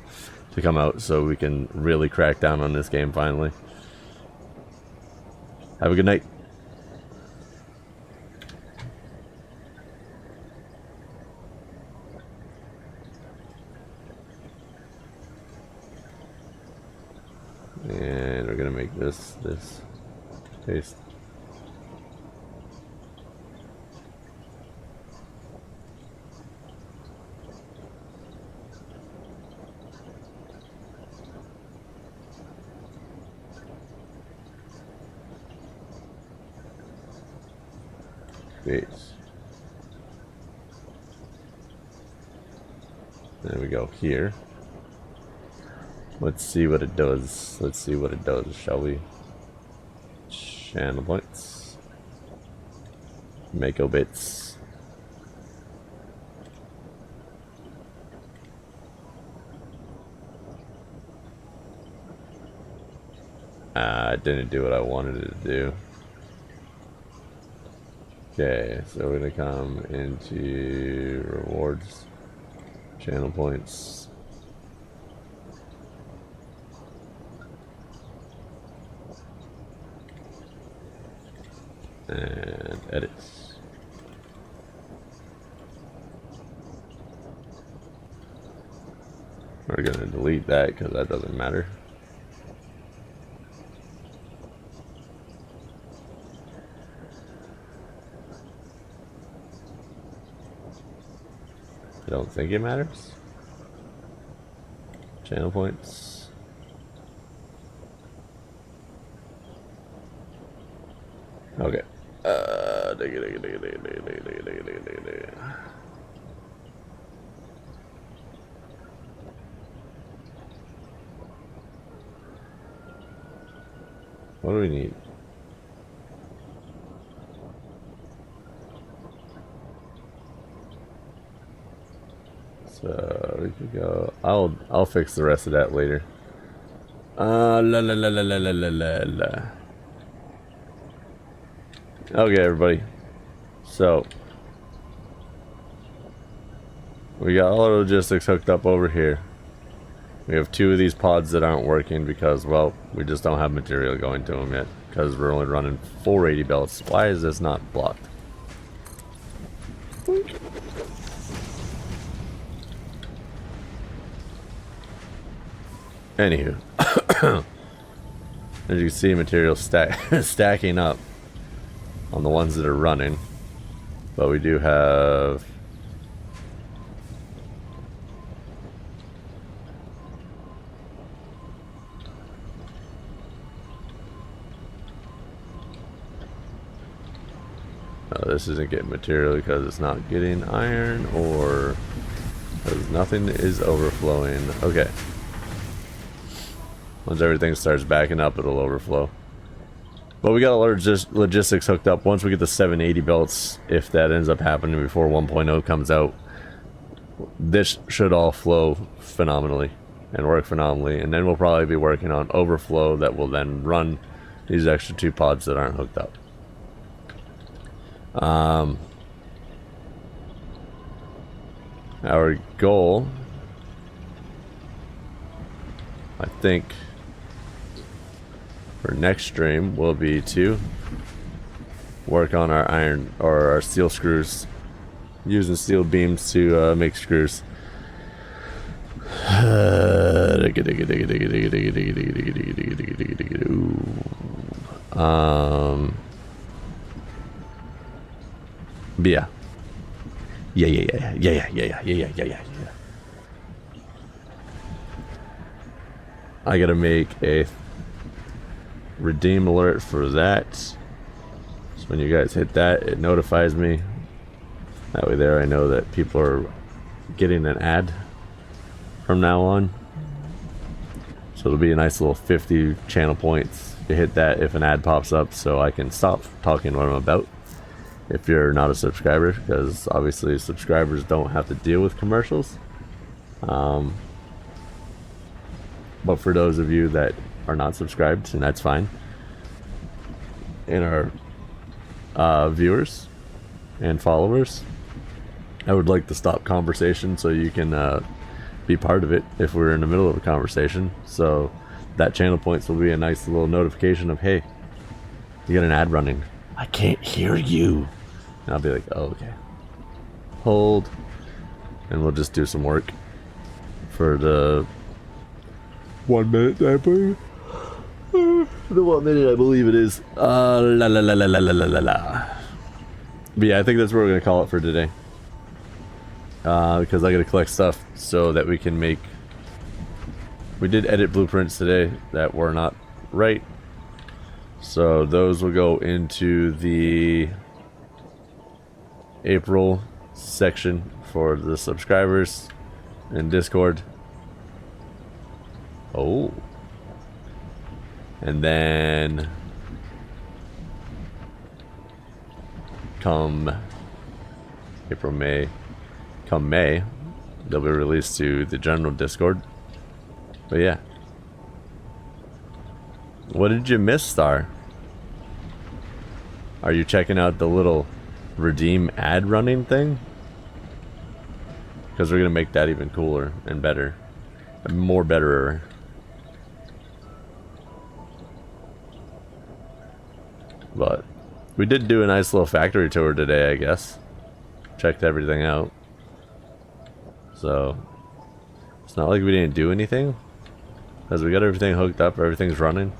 to come out so we can really crack down on this game finally. Have a good night. And we're gonna make this paste. Paste. There we go here. Let's see what it does. Let's see what it does, shall we? Channel points. Mako bits. It didn't do what I wanted it to do. Okay, so we're gonna come into rewards, channel points. And edits. We're gonna delete that because that doesn't matter. I don't think it matters. Channel points. Okay. What do we need? So we could go. I'll fix the rest of that later. Okay, everybody. So we got all our logistics hooked up over here. We have 2 of these pods that aren't working because, well, we just don't have material going to them yet because we're only running 480 belts. Why is this not blocked? Anywho, as you can see, material stacking up on the ones that are running, but we do have this isn't getting material because it's not getting iron, or because nothing is overflowing. Okay, once everything starts backing up, it'll overflow. But we got all our logistics hooked up. Once we get the 780 belts, if that ends up happening before 1.0 comes out, this should all flow phenomenally and work phenomenally. And then we'll probably be working on overflow that will then run these extra 2 pods that aren't hooked up. Our goal I think for next stream will be to work on our iron or our steel screws, using steel beams to make screws. But yeah. Yeah. I gotta make a redeem alert for that. So when you guys hit that, it notifies me. That way there I know that people are getting an ad from now on. So it'll be a nice little 50 channel points. You hit that if an ad pops up so I can stop talking what I'm about. If you're not a subscriber, because obviously subscribers don't have to deal with commercials. But for those of you that are not subscribed, and that's fine, and our viewers and followers, I would like to stop conversation so you can be part of it if we're in the middle of a conversation. So that channel points will be a nice little notification of, hey, you got an ad running. I can't hear you. And I'll be like, oh, okay. Hold. And we'll just do some work for the 1 minute, I believe. The 1 minute, I believe it is. La la la la la la la la. But yeah, I think that's what we're going to call it for today. Because I got to collect stuff so that we can make... We did edit blueprints today that were not right. So those will go into the April section for the subscribers in Discord. Oh. And then come May, they'll be released to the general Discord. But yeah. What did you miss, Star? Are you checking out the little redeem ad running thing? Because we're going to make that even cooler and better. And more betterer. But we did do a nice little factory tour today, I guess. Checked everything out. So it's not like we didn't do anything, because we got everything hooked up, everything's running.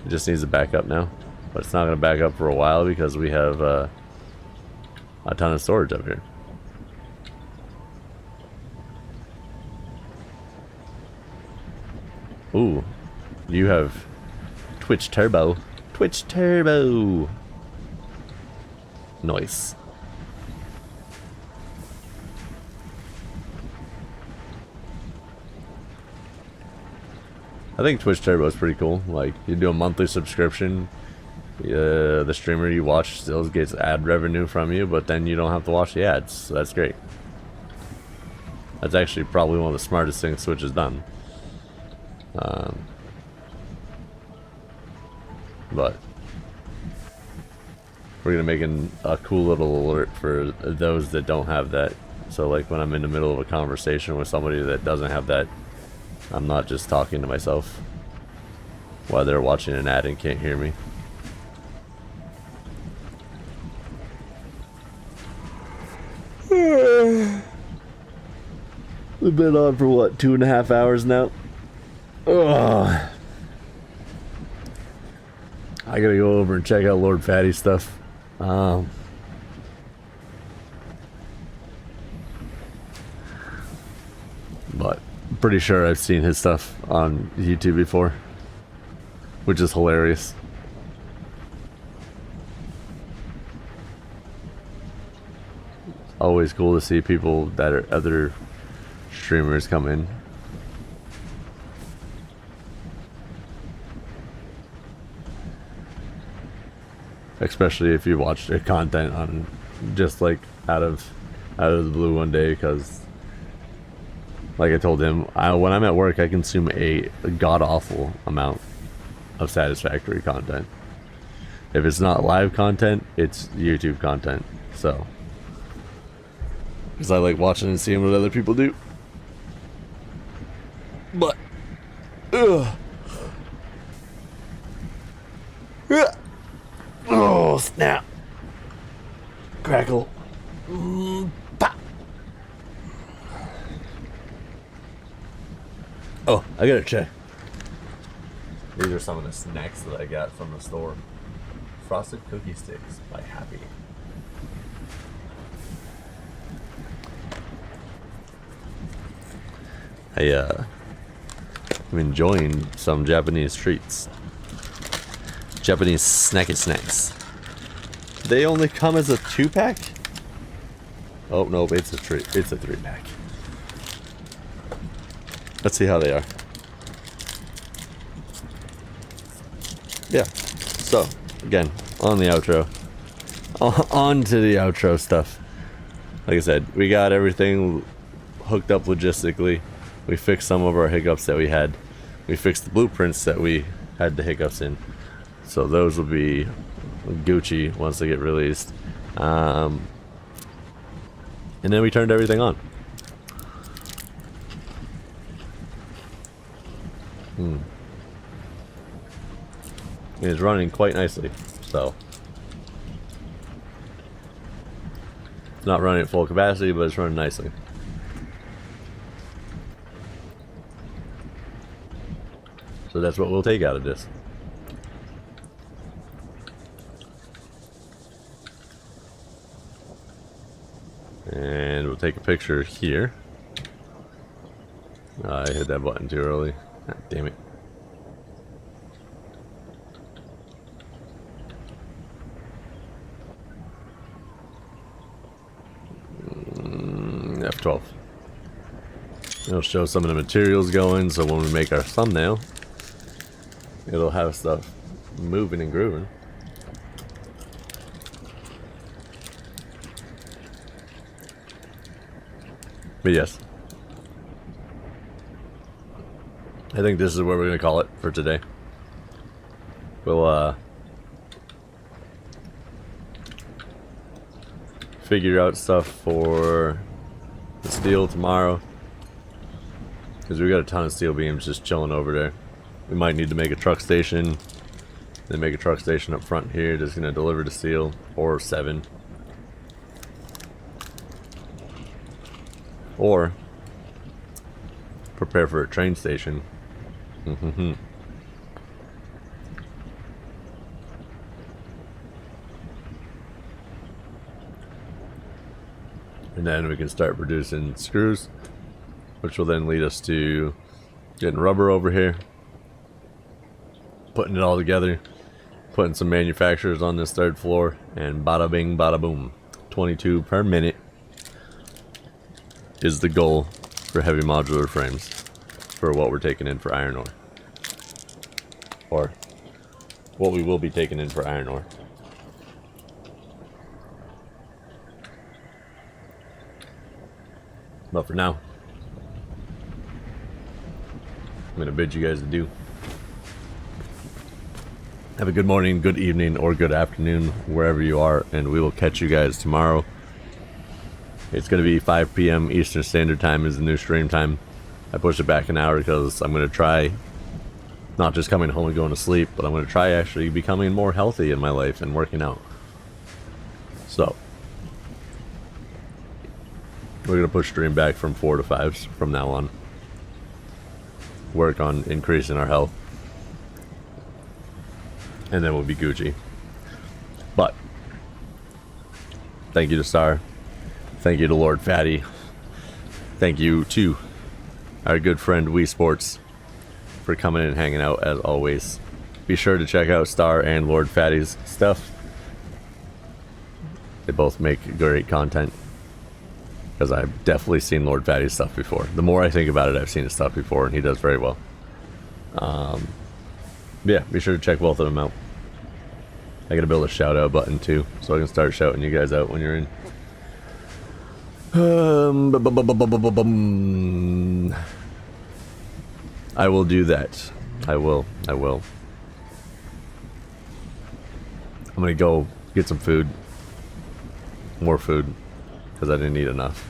It just needs to back up now. But it's not going to back up for a while because we have a ton of storage up here. Ooh, you have Twitch Turbo. Twitch Turbo. Nice. I think Twitch Turbo is pretty cool. Like, you do a monthly subscription, the streamer you watch still gets ad revenue from you, but then you don't have to watch the ads. So that's great. That's actually probably one of the smartest things Twitch has done. But we're gonna make a cool little alert for those that don't have that. So like when I'm in the middle of a conversation with somebody that doesn't have that, I'm not just talking to myself while they're watching an ad and can't hear me. We've been on for what, 2.5 hours now? Ugh. I gotta go over and check out Lord Fatty's stuff. But I'm pretty sure I've seen his stuff on YouTube before, which is hilarious. Always cool to see people that are other streamers come in. Especially if you watch their content on just like out of the blue one day, because like I told him, when I'm at work I consume a god-awful amount of Satisfactory content. If it's not live content, it's YouTube content. So because I like watching and seeing what other people do. But Ugh. Ugh. Oh, snap. Crackle. Pop. Oh, I gotta check. These are some of the snacks that I got from the store. Frosted cookie sticks by Happy. I'm enjoying some Japanese treats. Japanese snacky snacks. They only come as a 2-pack? Oh no, it's a 3-pack. Let's see how they are. Yeah. So, again, on the outro. On to the outro stuff. Like I said, we got everything hooked up logistically. We fixed some of our hiccups that we had. We fixed the blueprints that we had the hiccups in. So those will be Gucci once they get released. And then we turned everything on. It's running quite nicely. So it's not running at full capacity, but it's running nicely. So that's what we'll take out of this. And we'll take a picture here. I hit that button too early. God damn it. F12. It'll show some of the materials going, so when we make our thumbnail, it'll have stuff moving and grooving. But yes, I think this is what we're going to call it for today. We'll figure out stuff for the steel tomorrow, because we got a ton of steel beams just chilling over there. We might need to make a truck station, then make a truck station up front here that's going to deliver the steel, or 7. Or prepare for a train station. And then we can start producing screws, which will then lead us to getting rubber over here, putting it all together, putting some manufacturers on this 3rd floor, and bada bing bada boom. 22 per minute is the goal for heavy modular frames for what we're taking in for iron ore, or what we will be taking in for iron ore. But for now, I'm going to bid you guys adieu. Have a good morning, good evening, or good afternoon wherever you are, and we will catch you guys tomorrow. It's going to be 5 p.m. Eastern Standard Time is the new stream time. I pushed it back an hour because I'm going to try not just coming home and going to sleep, but I'm going to try actually becoming more healthy in my life and working out. So we're going to push stream back from 4 to 5s from now on. Work on increasing our health. And then we'll be Gucci. But thank you to Star. Thank you to Lord Fatty. Thank you to our good friend Wii Sports for coming in and hanging out as always. Be sure to check out Star and Lord Fatty's stuff. They both make great content, because I've definitely seen Lord Fatty's stuff before. The more I think about it, I've seen his stuff before, and he does very well. Yeah, be sure to check both of them out. I gotta build a shout out button too, so I can start shouting you guys out when you're in. I will do that. I will. I'm gonna go get some food. More food, because I didn't eat enough.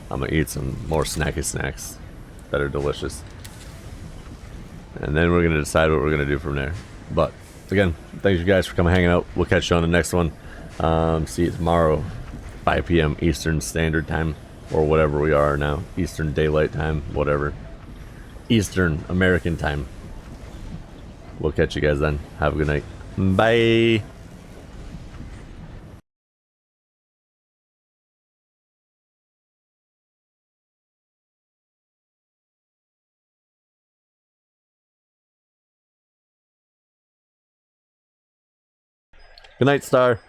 I'm gonna eat some more snacky snacks that are delicious. and then we're gonna decide what we're gonna do from there. But again, thanks you guys for coming hanging out. We'll catch you on the next one. See you tomorrow, 5 p.m. Eastern Standard Time, or whatever we are now, Eastern Daylight Time, whatever, Eastern American Time. We'll catch you guys then. Have a good night. Bye. Good night, Star.